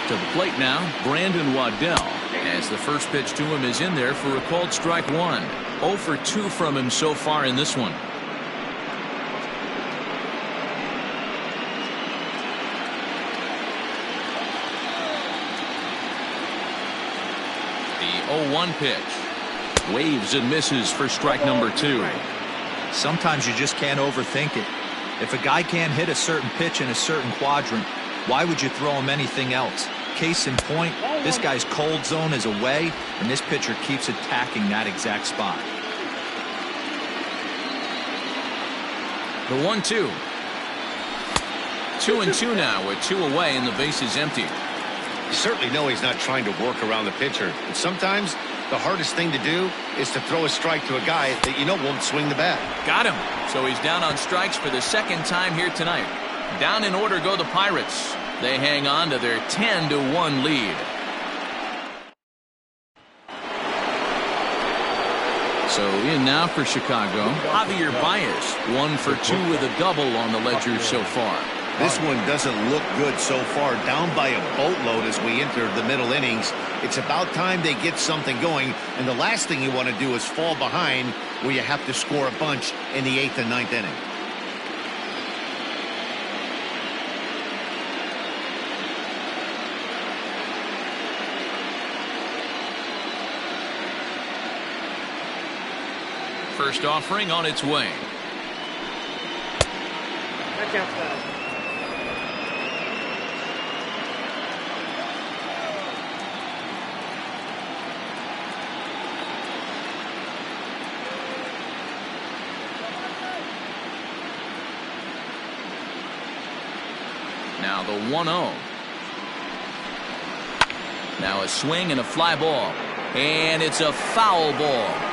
To the plate now, Brandon Waddell, as the first pitch to him is in there for a called strike 1. 0 for 2 from him so far in this one. The 0-1 pitch. Waves and misses for strike number 2. Sometimes you just can't overthink it. If a guy can't hit a certain pitch in a certain quadrant, why would you throw him anything else? Case in point, this guy's cold zone is away, and this pitcher keeps attacking that exact spot. The 1-2. 2-2 now with 2 away and the base is empty. You certainly know he's not trying to work around the pitcher. But sometimes the hardest thing to do is to throw a strike to a guy that you know won't swing the bat. Got him. So he's down on strikes for the second time here tonight. Down in order go the Pirates. They hang on to their 10-1 lead. So in now for Chicago, Javier Baez, 1 for 2 with a double on the ledger so far. This one doesn't look good so far. Down by a boatload as we enter the middle innings. It's about time they get something going, and the last thing you want to do is fall behind where you have to score a bunch in the 8th and 9th inning. First offering on its way. Back outside. Now the 1-0. Now a swing and a fly ball. And it's a foul ball.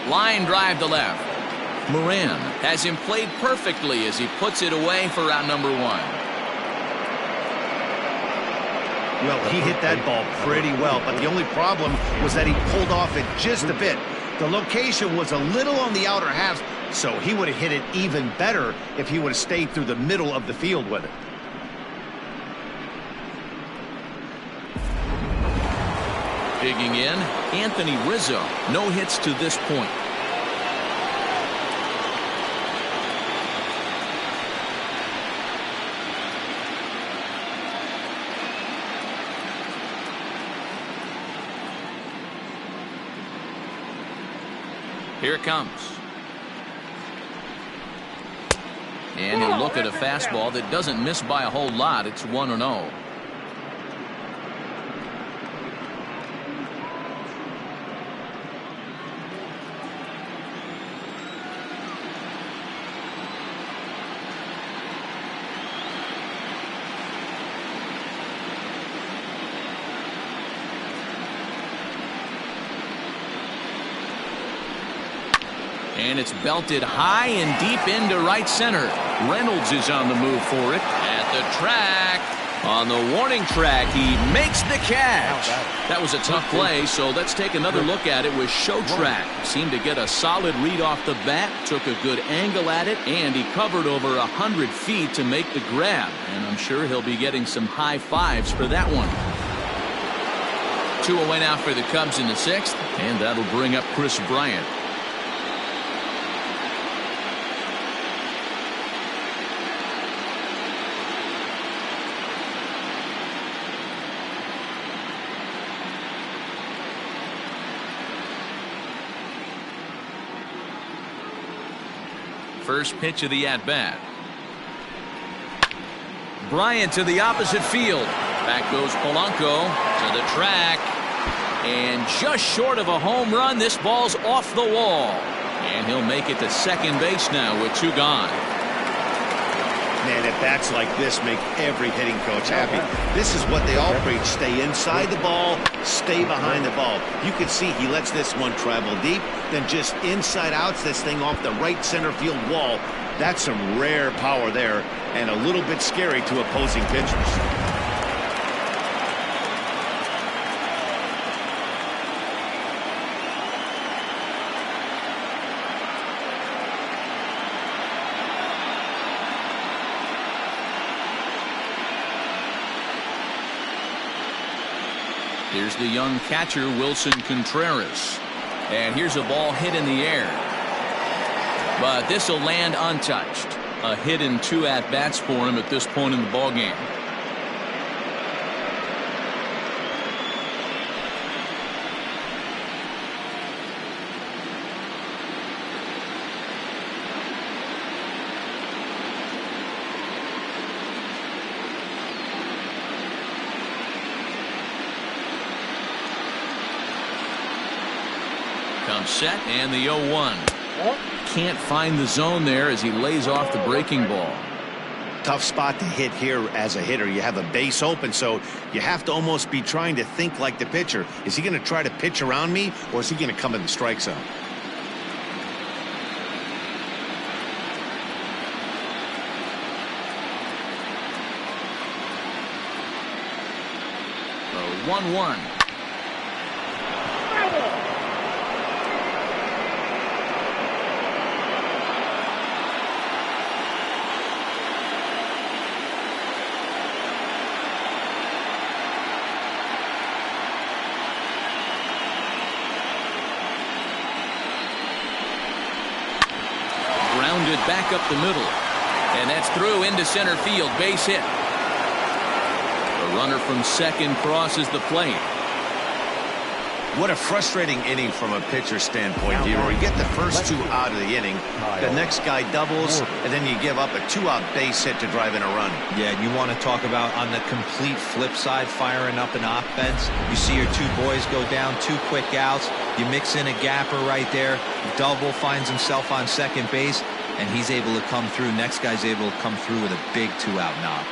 Line drive to left. Moran has him played perfectly as he puts it away for out number 1. Well, he hit that ball pretty well, but the only problem was that he pulled off it just a bit. The location was a little on the outer half, so he would have hit it even better if he would have stayed through the middle of the field with it. Digging in, Anthony Rizzo. No hits to this point. Here it comes. And he'll look at a fastball that doesn't miss by a whole lot. It's 1-0. And it's belted high and deep into right center. Reynolds is on the move for it. At the track. On the warning track, he makes the catch. That was a tough play, so let's take another look at it with Show Track. Seemed to get a solid read off the bat, took a good angle at it, and he covered over 100 feet to make the grab. And I'm sure he'll be getting some high fives for that one. 2 away now for the Cubs in the 6th, and that'll bring up Chris Bryant. First pitch of the at-bat. Bryant to the opposite field. Back goes Polanco to the track. And just short of a home run, this ball's off the wall. And he'll make it to second base now with 2 gone. Man, at bats like this make every hitting coach happy. This is what they all preach. Stay inside the ball, stay behind the ball. You can see he lets this one travel deep, then just inside outs this thing off the right center field wall. That's some rare power there and a little bit scary to opposing pitchers. Here's the young catcher, Wilson Contreras. And here's a ball hit in the air. But this will land untouched. A hit in 2 at-bats for him at this point in the ballgame. Comes set and the 0-1. Can't find the zone there as he lays off the breaking ball. Tough spot to hit here as a hitter. You have a base open, so you have to almost be trying to think like the pitcher. Is he going to try to pitch around me, or is he going to come in the strike zone? The 1-1. Grounded back up the middle. And that's through into center field. Base hit. The runner from second crosses the plate. What a frustrating inning from a pitcher standpoint, Hero. You get the first 2 out of the inning. The next guy doubles, and then you give up a 2-out base hit to drive in a run. Yeah, you want to talk about on the complete flip side, firing up an offense. You see your 2 boys go down, 2 quick outs. You mix in a gapper right there. Double finds himself on second base, and he's able to come through. Next guy's able to come through with a big 2-out knock.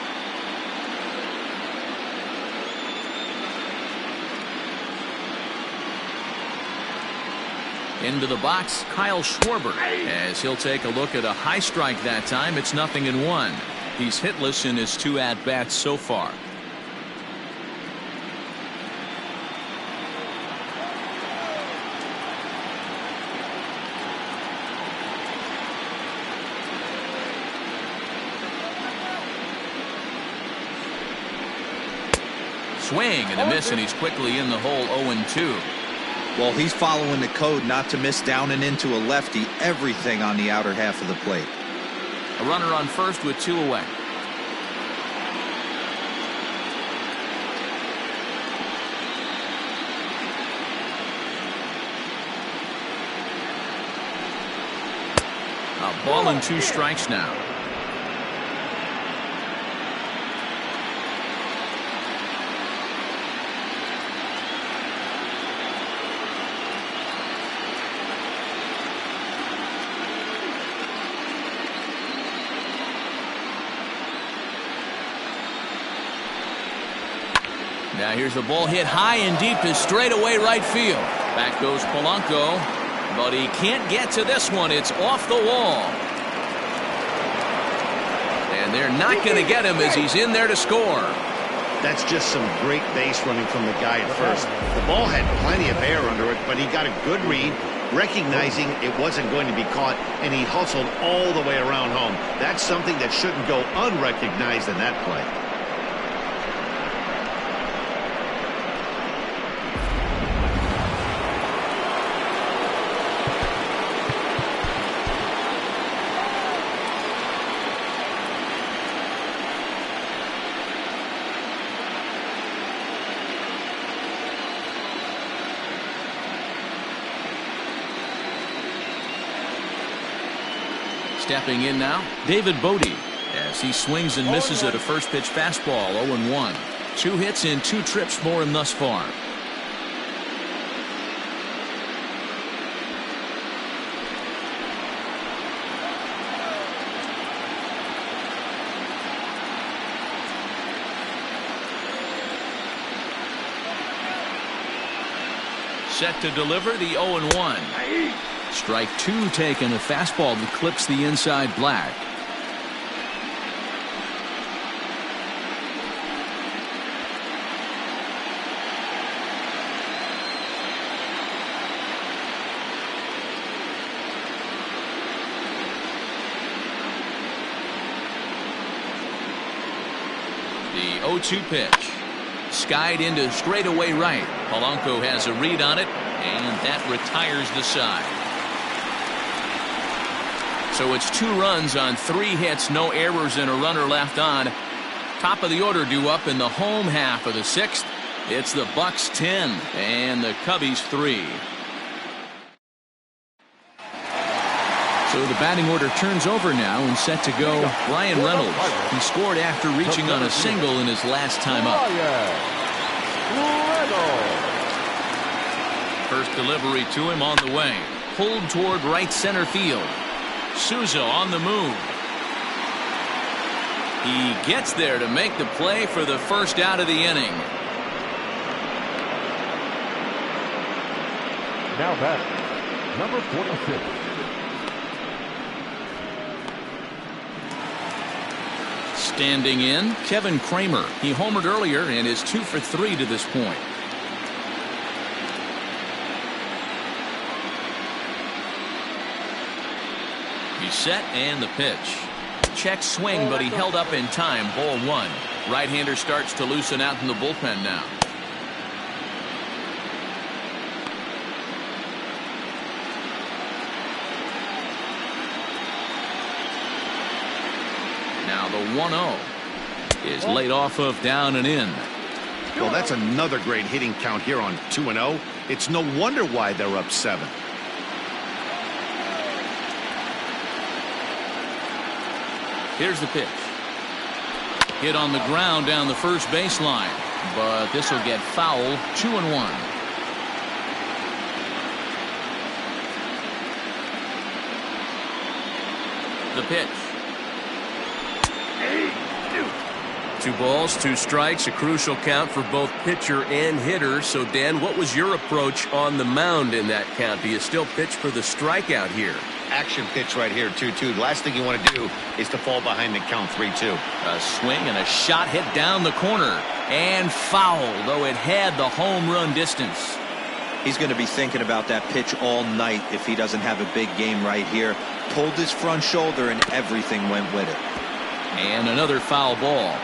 Into the box, Kyle Schwarber, as he'll take a look at a high strike that time. It's 0-1. He's hitless in his 2 at-bats so far. Swing and a miss, and he's quickly in the hole. 0-2. Well, he's following the code not to miss down and into a lefty. Everything on the outer half of the plate. A runner on first with 2 away. A ball and 2 strikes now. Now here's a ball hit high and deep to straightaway right field. Back goes Polanco, but he can't get to this one. It's off the wall. And they're not going to get him as he's in there to score. That's just some great base running from the guy at first. The ball had plenty of air under it, but he got a good read, recognizing it wasn't going to be caught, and he hustled all the way around home. That's something that shouldn't go unrecognized in that play. Stepping in now, David Bodie, as as he swings and misses at a first pitch fastball. 0-1. 2 hits in 2 trips for him thus far. Set to deliver the 0-1. Strike 2 taken, a fastball that clips the inside black. The 0-2 pitch. Skied into straightaway right. Polanco has a read on it, and that retires the side. So it's 2 runs on 3 hits, no errors, and a runner left on. Top of the order due up in the home half of the 6th. It's the Bucks 10 and the Cubbies 3. So the batting order turns over now and set to go Ryan Reynolds. He scored after reaching on a single in his last time up. First delivery to him on the way. Pulled toward right center field. Souza on the move. He gets there to make the play for the first out of the inning. Now batting, number 46. Standing in, Kevin Kramer. He homered earlier and is 2 for 3 to this point. He's set and the pitch. Check swing, but he held up in time. Ball 1. Right-hander starts to loosen out in the bullpen now. Now the 1-0 is laid off of down and in. Well, that's another great hitting count here on 2-0. It's no wonder why they're up 7. Here's the pitch. Hit on the ground down the first baseline, but this will get foul. 2-1. The pitch. 2 balls, 2 strikes, a crucial count for both pitcher and hitter. So, Dan, what was your approach on the mound in that count? Do you still pitch for the strikeout here? Action pitch right here, 2-2. Last thing you want to do is to fall behind the count 3-2. A swing and a shot hit down the corner and foul, though it had the home run distance. He's going to be thinking about that pitch all night if he doesn't have a big game right here. Pulled his front shoulder and everything went with it. And another foul ball.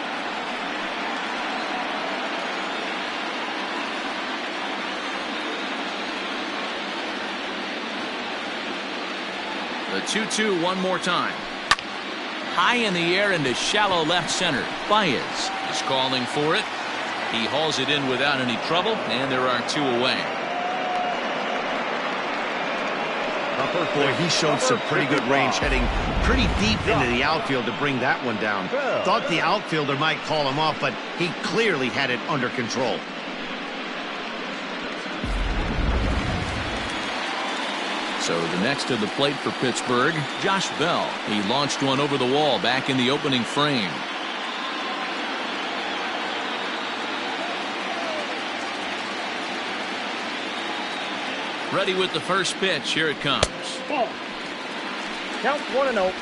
The 2-2 one more time. High in the air into shallow left center. Baez is calling for it. He hauls it in without any trouble, and there are 2 away. Boy, he showed some pretty good range, heading pretty deep into the outfield to bring that one down. Thought the outfielder might call him off, but he clearly had it under control. So the next to the plate for Pittsburgh, Josh Bell. He launched one over the wall back in the opening frame. Ready with the first pitch. Here it comes. Ball. Count 1-0.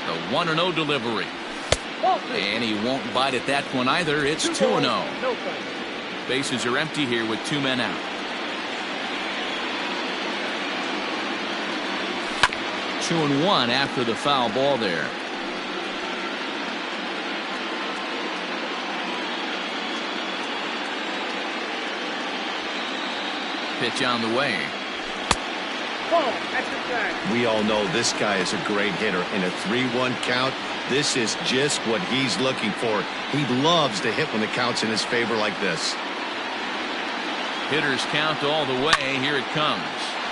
The 1-0 delivery. And he won't bite at that one either. It's 2-0. Bases are empty here with 2 men out. 2-1 after the foul ball there. Pitch on the way. We all know this guy is a great hitter. In a 3-1 count, this is just what he's looking for. He loves to hit when the count's in his favor like this. Hitters count all the way. Here it comes.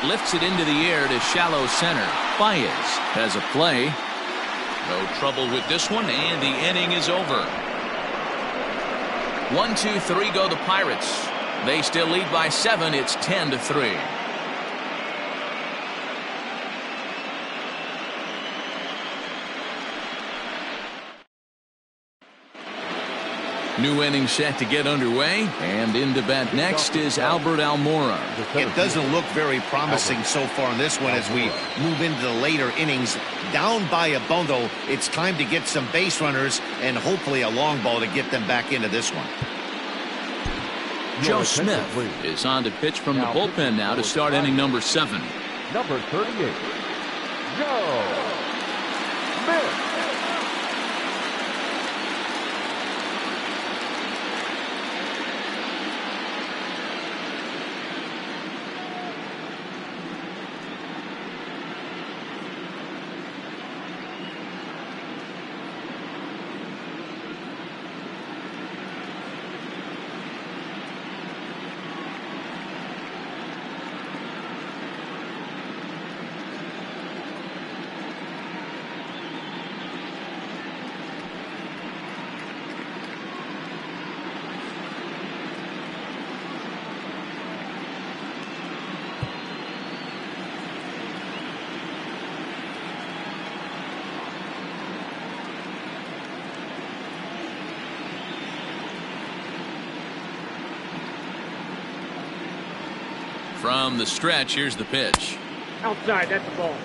Lifts it into the air to shallow center. Baez has a play. No trouble with this one, and the inning is over. 1, 2, 3 go the Pirates. They still lead by 7. It's 10-3. New inning set to get underway, and into bat next is Albert Almora. It doesn't look very promising so far in this one as we move into the later innings. Down by a bundle, it's time to get some base runners and hopefully a long ball to get them back into this one. Joe Smith is on to pitch from the bullpen now to start inning number 7. Number 38, Joe Smith. From the stretch, here's the pitch. Outside, that's the ball.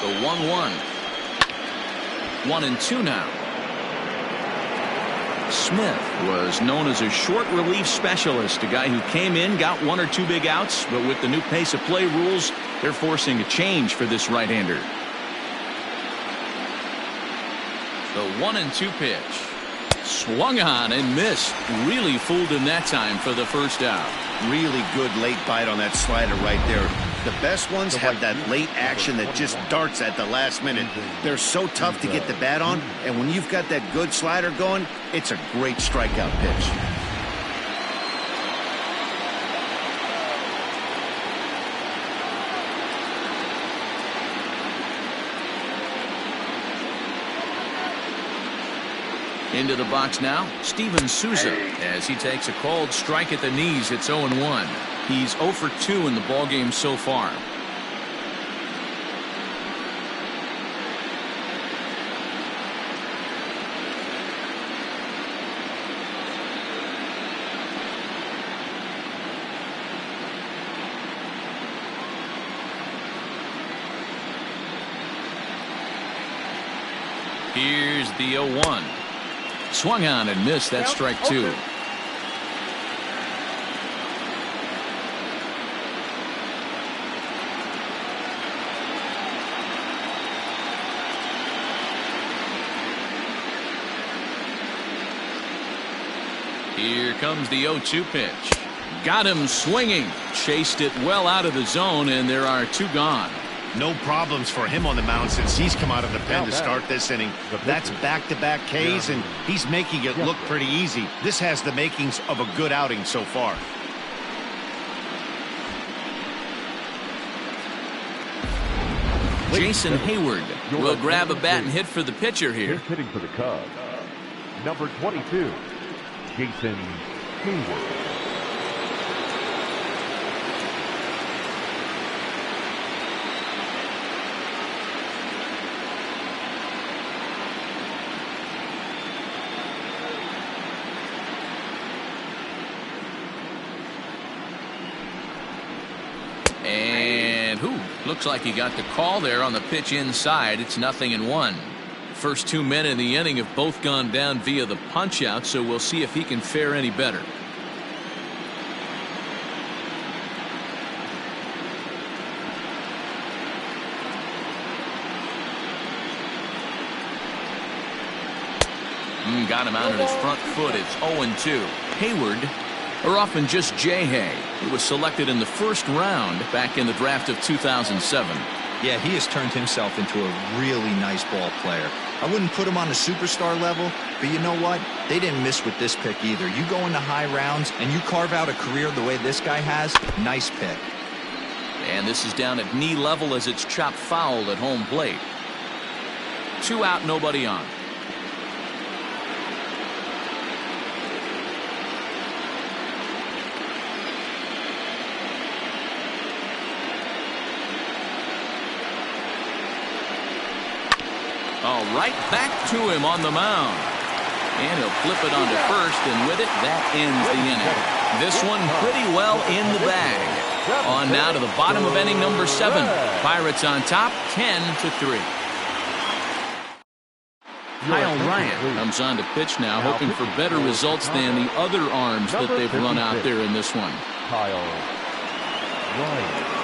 The 1-1. 1-2 now. Smith was known as a short relief specialist, a guy who came in, got 1 or 2 big outs, but with the new pace of play rules, they're forcing a change for this right-hander. The 1-2 pitch. Swung on and missed. Really fooled him that time for the first out. Really good late bite on that slider right there. The best ones have that late action that just darts at the last minute. They're so tough to get the bat on, and when you've got that good slider going, it's a great strikeout pitch. Into the box now, Steven Souza, as he takes a called strike at the knees. It's 0-1. He's 0 for 2 in the ballgame so far. Here's the 0-1. Swung on and missed. That's strike 2. Here comes the 0-2 pitch. Got him swinging. Chased it well out of the zone, and there are 2 gone. No problems for him on the mound since he's come out of the pen to start this inning. That's back-to-back Ks, and he's making it look pretty easy. This has the makings of a good outing so far. Jason Hayward will grab a bat and hit for the pitcher here. Here's hitting for the Cubs. Number 22, Jason Hayward. And looks like he got the call there on the pitch inside. It's 0-1. First 2 men in the inning have both gone down via the punch out, so we'll see if he can fare any better. Got him out on his front foot. It's 0-2. Hayward, or often just J-Hay, who was selected in the first round back in the draft of 2007. Yeah, he has turned himself into a really nice ball player. I wouldn't put him on a superstar level, but you know what? They didn't miss with this pick either. You go into high rounds and you carve out a career the way this guy has, nice pick. And this is down at knee level as it's chopped foul at home plate. 2 out, nobody on. All right, back to him on the mound. And he'll flip it onto first, and with it, that ends the inning. This one pretty well in the bag. On now to the bottom of inning number 7. Pirates on top, 10-3. Kyle Ryan comes on to pitch now, hoping for better results than the other arms that they've run out there in this one. Kyle Ryan.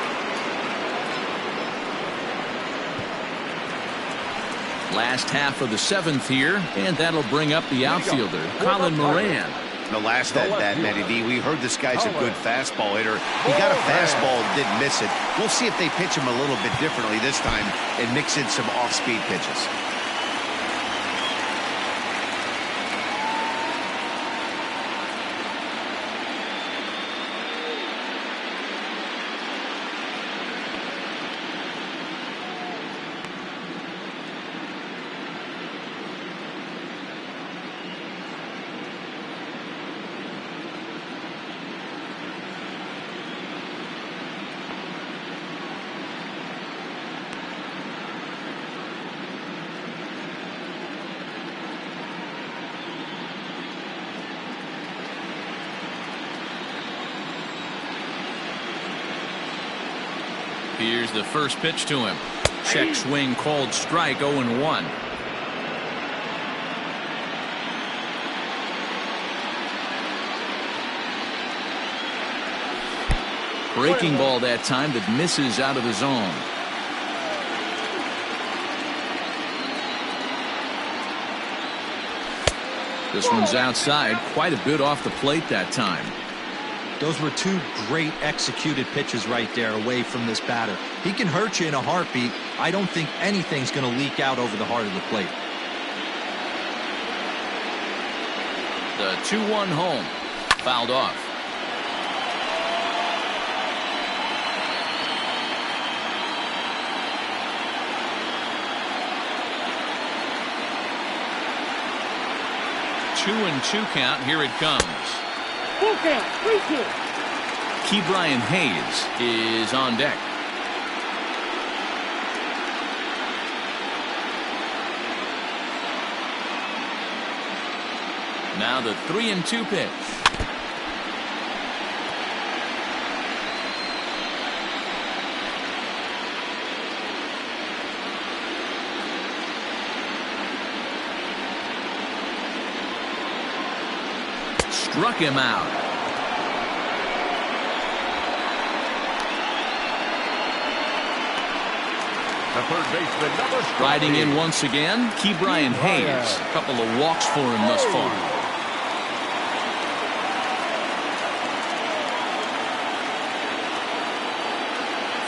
Last half of the 7th here, and that'll bring up the outfielder, Colin Moran. The last at bat, Matty D, we heard this guy's a good fastball hitter. He got a fastball and didn't miss it. We'll see if they pitch him a little bit differently this time and mix in some off-speed pitches. Here's the first pitch to him. Check swing called strike, 0-1. Breaking ball that time that misses out of the zone. This one's outside, quite a bit off the plate that time. Those were 2 great executed pitches right there away from this batter. He can hurt you in a heartbeat. I don't think anything's going to leak out over the heart of the plate. The 2-1 home. Fouled off. Two and 2 count. Here it comes. Full count, 3-2. Ke'Bryan Hayes is on deck. Now the 3-2 pitch. Struck him out. The third baseman, number Riding in once again, Ke'Bryan Hayes. A couple of walks for him thus far.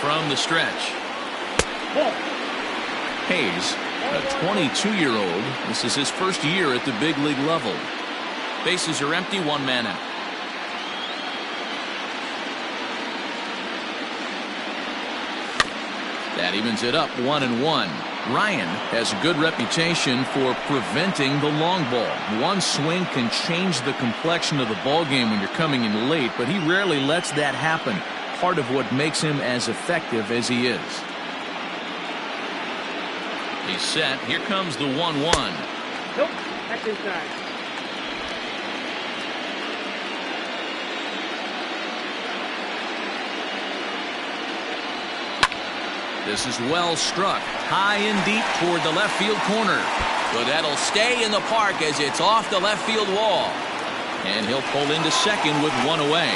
From the stretch. Hayes, a 22-year-old. This is his first year at the big league level. Bases are empty, 1 man out. That evens it up, 1-1. Ryan has a good reputation for preventing the long ball. One swing can change the complexion of the ball game when you're coming in late, but he rarely lets that happen. Part of what makes him as effective as he is. He's set. Here comes the 1-1. Nope, that's inside. This is well struck, high and deep toward the left field corner. But that'll stay in the park as it's off the left field wall. And he'll pull into second with one away.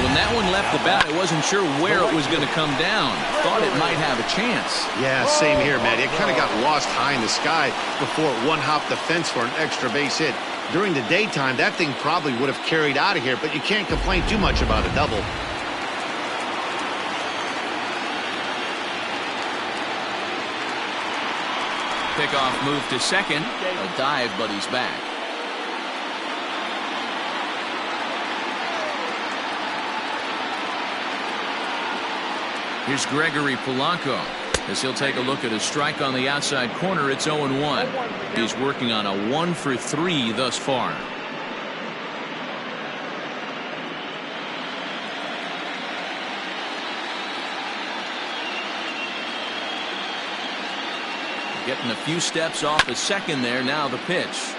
When that one left the bat, I wasn't sure where it was going to come down. Thought it might have a chance. Yeah, same here, Matt. It kind of got lost high in the sky before it one-hopped the fence for an extra base hit. During the daytime, that thing probably would have carried out of here, but you can't complain too much about a double. Pickoff move to second. A dive, but he's back. Here's Gregory Polanco as he'll take a look at a strike on the outside corner. It's 0-1. He's working on a 1-for-3 thus far. Getting a few steps off at second there. Now the pitch.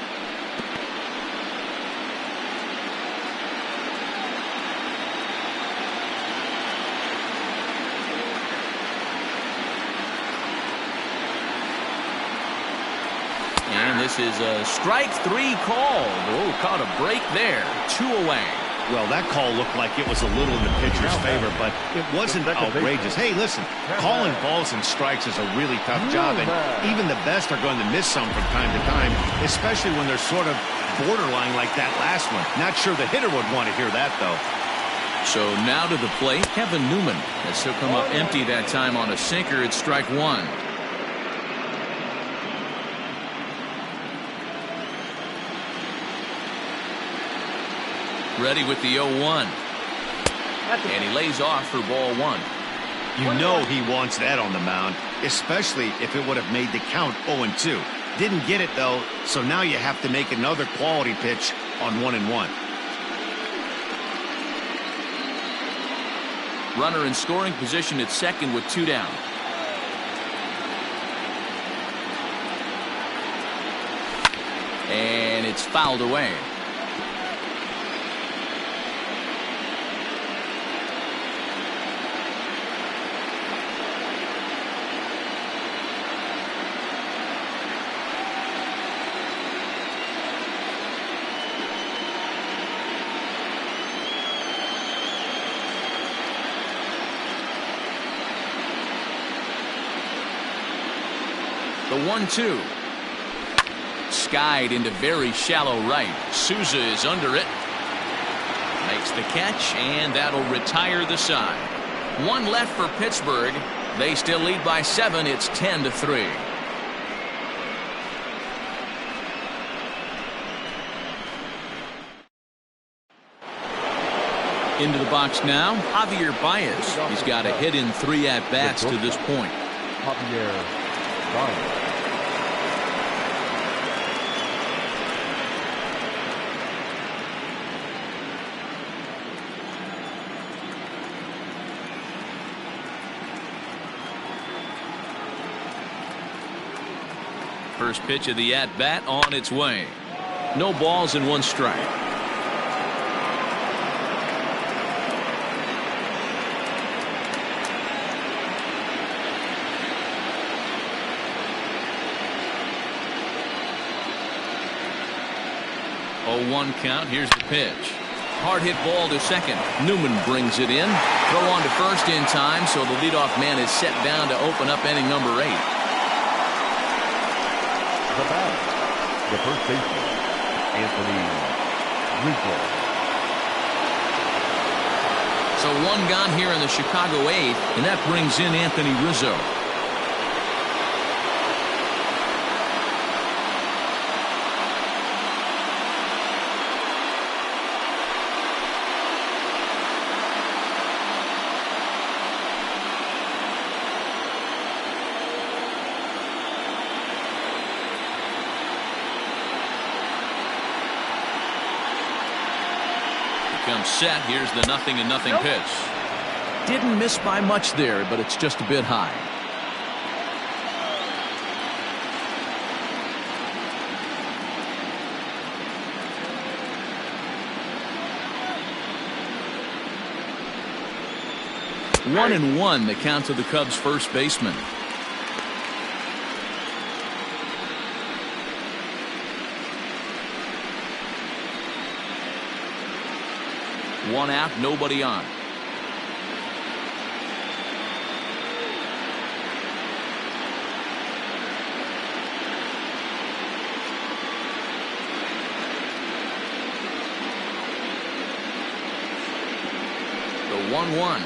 And this is a strike three call. Oh, caught a break there. 2 away. Well, that call looked like it was a little in the pitcher's favor, but it wasn't outrageous. Hey, listen, calling balls and strikes is a really tough job, and even the best are going to miss some from time to time, especially when they're sort of borderline like that last one. Not sure the hitter would want to hear that, though. So now to the plate, Kevin Newman. As he'll come up empty that time on a sinker. It's strike one. Ready with the 0-1. And he lays off for ball one. You know he wants that on the mound, especially if it would have made the count 0-2. Didn't get it, though, so now you have to make another quality pitch on 1-1. Runner in scoring position at second with 2 down. And it's fouled away. The 1-2. Skied into very shallow right. Souza is under it. Makes the catch, and that'll retire the side. 1 left for Pittsburgh. They still lead by 7. It's 10-3. Into the box now, Javier Baez. He's got a hit in 3 at-bats to this point. Javier Baez. First pitch of the at-bat on its way. No balls and 1 strike. Oh, 1 count. Here's the pitch. Hard hit ball to second. Newman brings it in. Throw on to first in time, so the leadoff man is set down to open up inning number 8. The batter, the first baseman, Anthony Rizzo. So 1 gone here in the Chicago 8th, and that brings in Anthony Rizzo. Comes set. Here's the 0-0 pitch. Didn't miss by much there, but it's just a bit high. 1-1, the count to the Cubs' first baseman. One out, nobody on. The 1-1.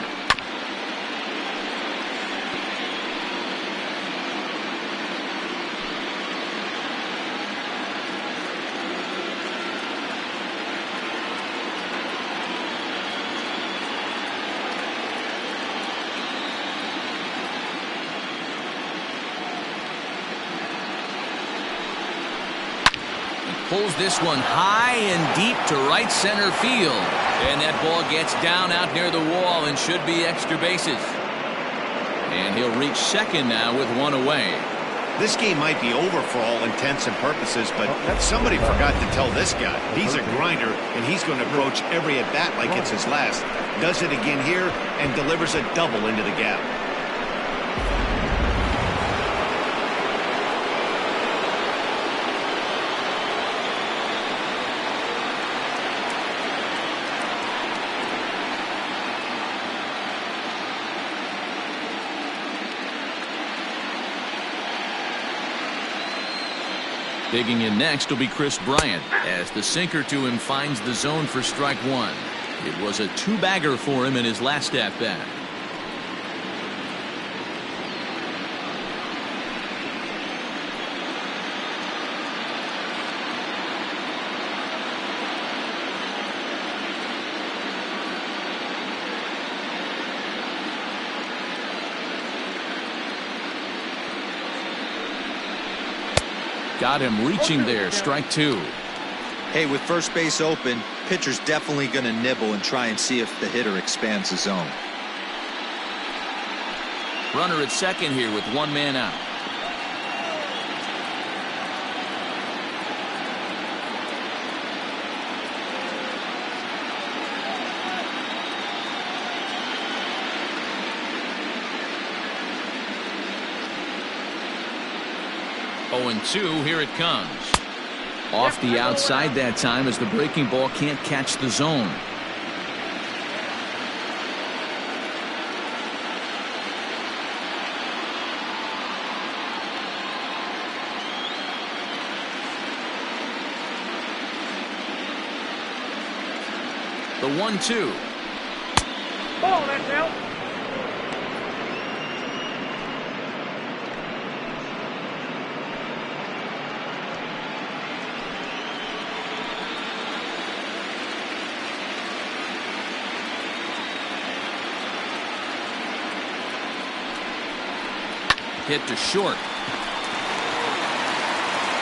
Pulls this one high and deep to right center field. And that ball gets down out near the wall and should be extra bases. And he'll reach second now with one away. This game might be over for all intents and purposes, but somebody forgot to tell this guy. He's a grinder, and he's going to approach every at-bat like it's his last. Does it again here and delivers a double into the gap. Digging in next will be Chris Bryant as the sinker to him finds the zone for strike one. It was a two-bagger for him in his last at-bat. Got him reaching there, strike two. Hey, with first base open, pitcher's definitely going to nibble and try and see if the hitter expands the zone. Runner at second here with one man out. Oh, and 2, here it comes. Off the outside that time as the breaking ball can't catch the zone. The 1-2. Ball, that's out. Hit to short.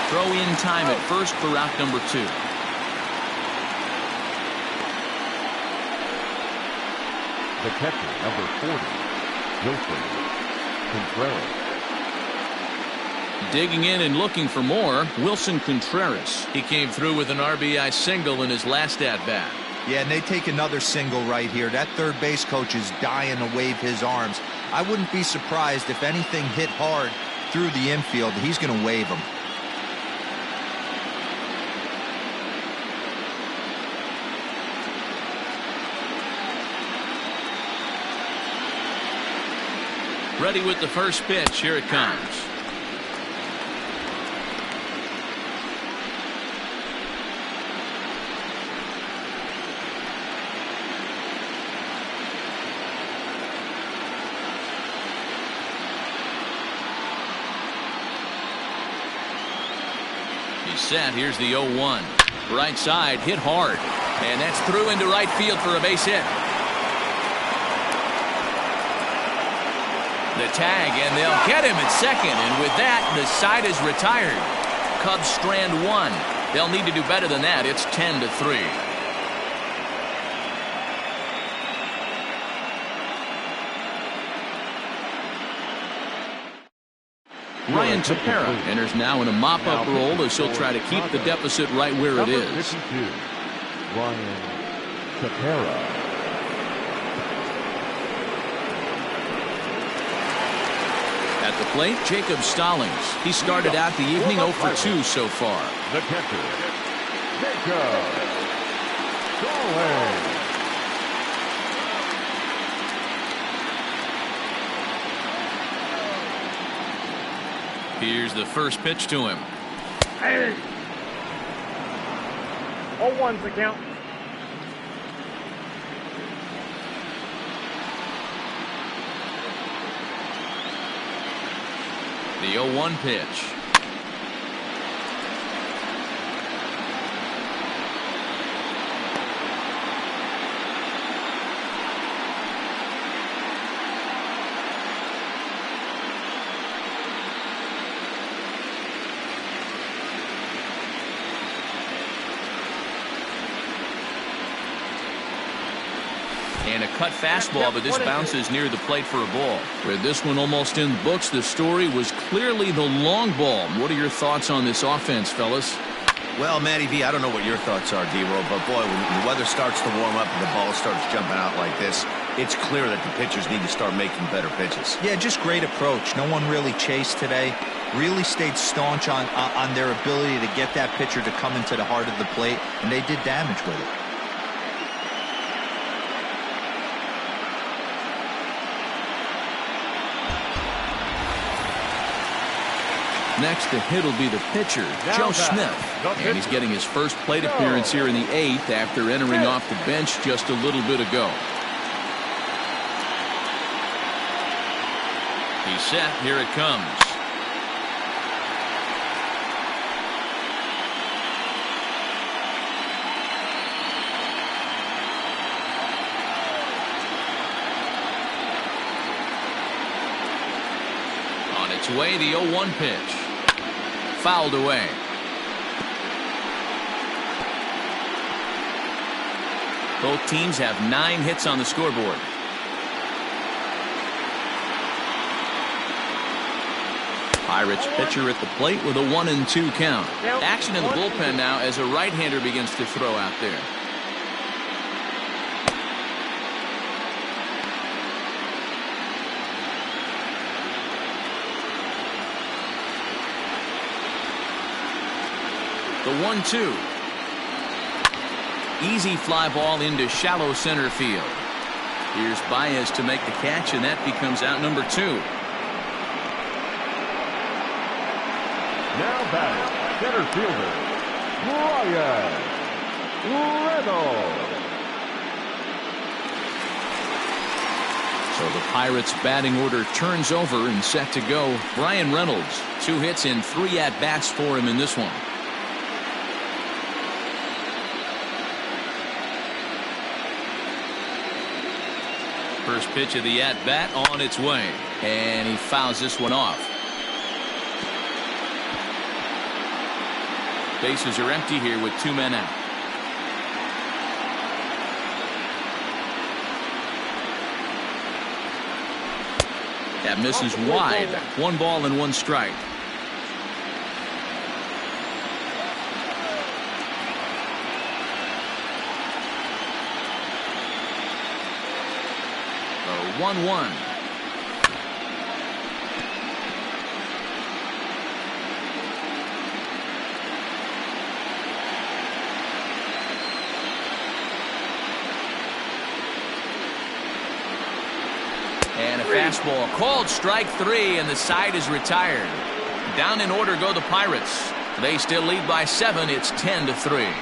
Throw in time at first for out number 2. The catcher, number 40, Wilson Contreras. Digging in and looking for more, Wilson Contreras. He came through with an RBI single in his last at-bat. Yeah, and they take another single right here. That third base coach is dying to wave his arms. I wouldn't be surprised if anything hit hard through the infield. He's going to wave them. Ready with the first pitch. Here it comes. He's set. Here's the 0-1. Right side, hit hard. And that's through into right field for a base hit. The tag, and they'll get him at second. And with that, the side is retired. Cubs strand one. They'll need to do better than that. It's 10-3. Ryan Tepera enters now in a mop-up role as he'll try to keep the deficit right where it is. 52, Ryan Tepera. At the plate, Jacob Stallings. He started out the evening 0 for 2 so far. The catcher, Jacob Stallings. Here's the first pitch to him. Hey. 0-1's the count. The 0-1 pitch. And a cut fastball, but this bounces near the plate for a ball. With this one almost in the books, the story was clearly the long ball. What are your thoughts on this offense, fellas? Well, Matty V, I don't know what your thoughts are, D-Roll, but boy, when the weather starts to warm up and the ball starts jumping out like this, it's clear that the pitchers need to start making better pitches. Yeah, just great approach. No one really chased today. Really stayed staunch on their ability to get that pitcher to come into the heart of the plate, and they did damage with it. Next to hit will be the pitcher, Joe Smith. And he's getting his first plate appearance here in the 8th after entering off the bench just a little bit ago. He's set. Here it comes. On its way, the 0-1 pitch. Fouled away. Both teams have 9 hits on the scoreboard. Pirates pitcher at the plate with a 1-2 count. Action in the bullpen now as a right-hander begins to throw out there. The 1-2. Easy fly ball into shallow center field. Here's Baez to make the catch, and that becomes out number 2. Now batting, center fielder, Brian Reynolds. So the Pirates batting order turns over and set to go. Brian Reynolds, 2 hits and 3 at-bats for him in this one. First pitch of the at-bat on its way. And he fouls this one off. Bases are empty here with 2 men out. That misses wide. 1 ball and 1 strike. The 1-1. And a fastball called strike 3, and the side is retired. Down in order go the Pirates. They still lead by 7. It's 10-3.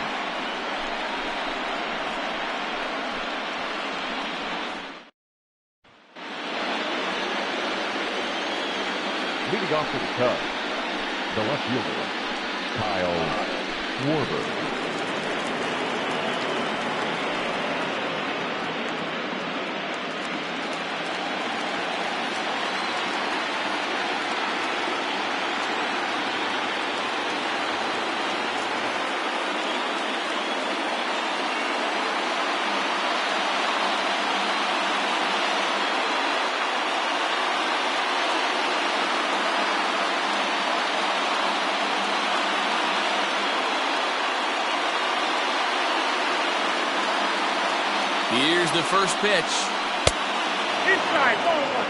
Leading off to the Cubs, the left fielder, Kyle Schwarber. Here's the first pitch. Inside, ball 1.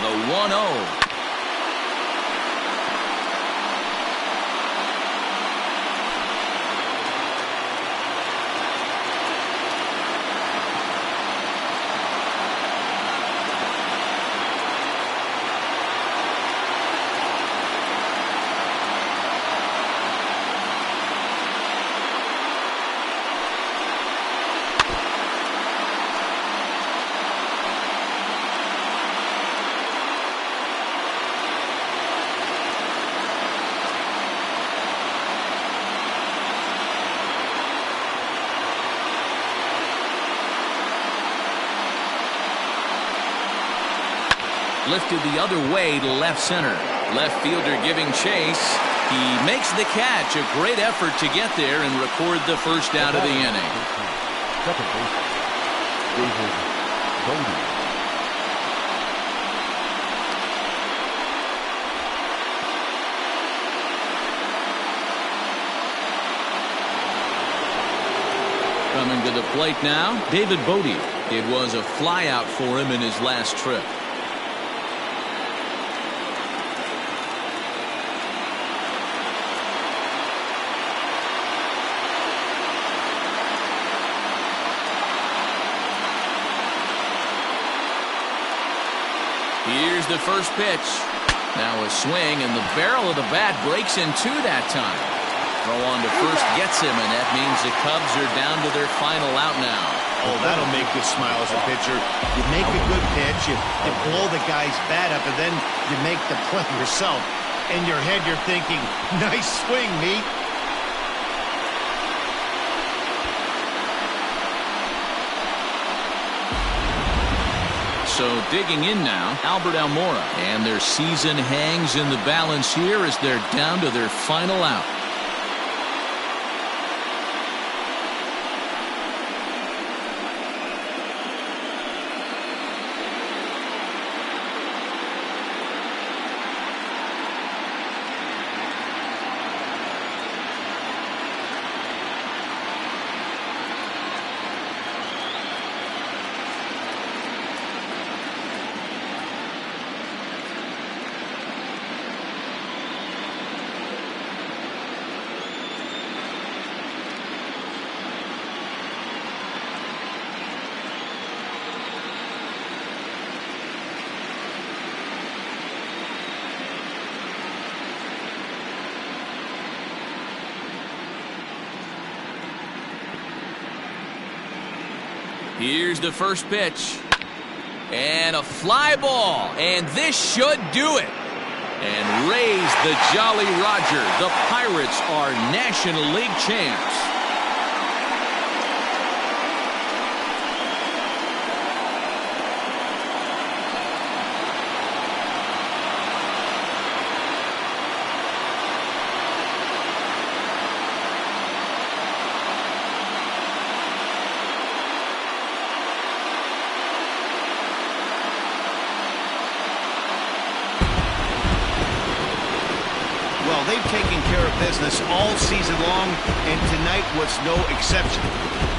The 1-0. Lifted the other way to left center. Left fielder giving chase. He makes the catch. A great effort to get there and record the first out of the inning. Second base, David Bodie. Coming to the plate now, David Bodie. It was a flyout for him in his last trip. Here's the first pitch. Now a swing, and the barrel of the bat breaks in two that time. Throw on to first gets him, and that means the Cubs are down to their final out now. Oh, that'll make you smile as a pitcher. You make a good pitch, you blow the guy's bat up, and then you make the play yourself. In your head, you're thinking, nice swing, meat. So digging in now, Albert Almora. And their season hangs in the balance here as they're down to their final out. Here's the first pitch. And a fly ball. And this should do it. And raise the Jolly Roger. The Pirates are National League champs. Well, they've taken care of business all season long, and tonight was no exception.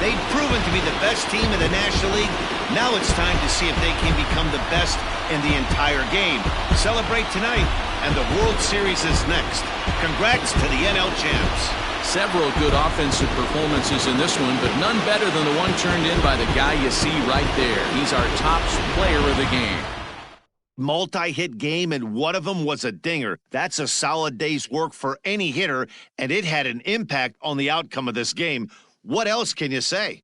They've proven to be the best team in the National League. Now it's time to see if they can become the best in the entire game. Celebrate tonight, and the World Series is next. Congrats to the NL champs. Several good offensive performances in this one, but none better than the one turned in by the guy you see right there. He's our top player of the game. Multi-hit game, and one of them was a dinger. That's a solid day's work for any hitter, and it had an impact on the outcome of this game. What else can you say?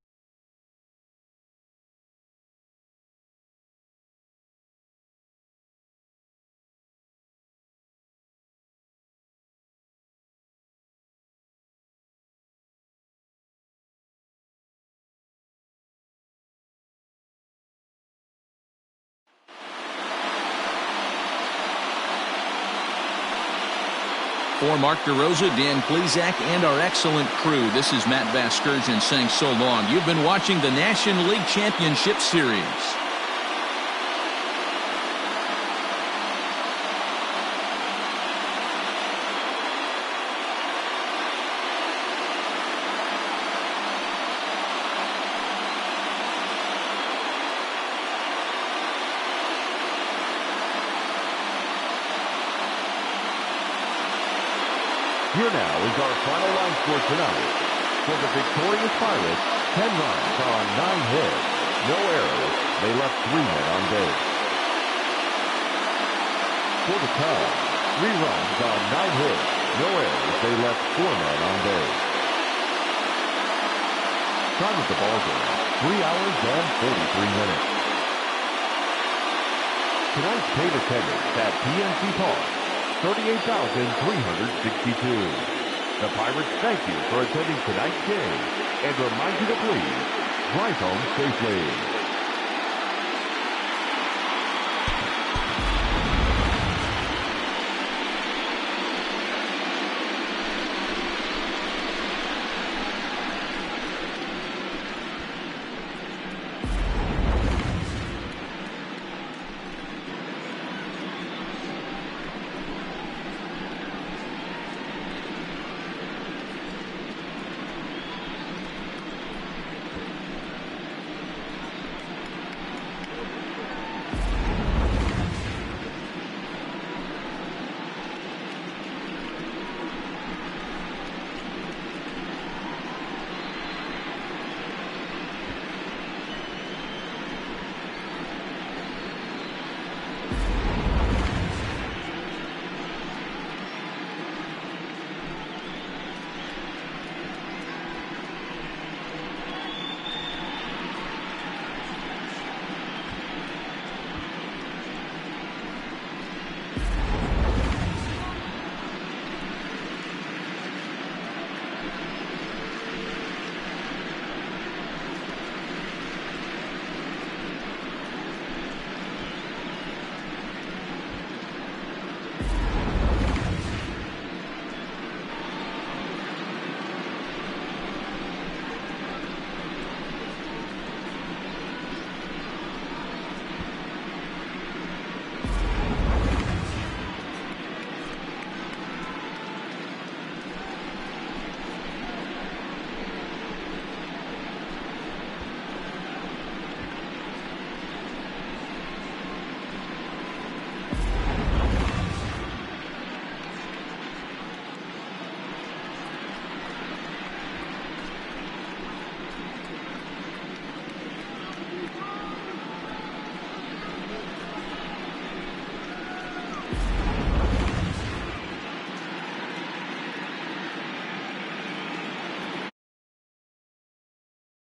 For Mark DeRosa, Dan Plesac, and our excellent crew, this is Matt Vasgersian saying so long. You've been watching the National League Championship Series. Here now is our final line score tonight. For the victorious Pirates, 10 runs on 9 hits. No errors. They left 3 men on base. For the Cubs, 3 runs on 9 hits. No errors. They left 4 men on base. Time at the ball game, 3 hours and 43 minutes. Tonight's paid attendance at PNC Park, 38,362. The Pirates thank you for attending tonight's game and remind you to please drive home safely.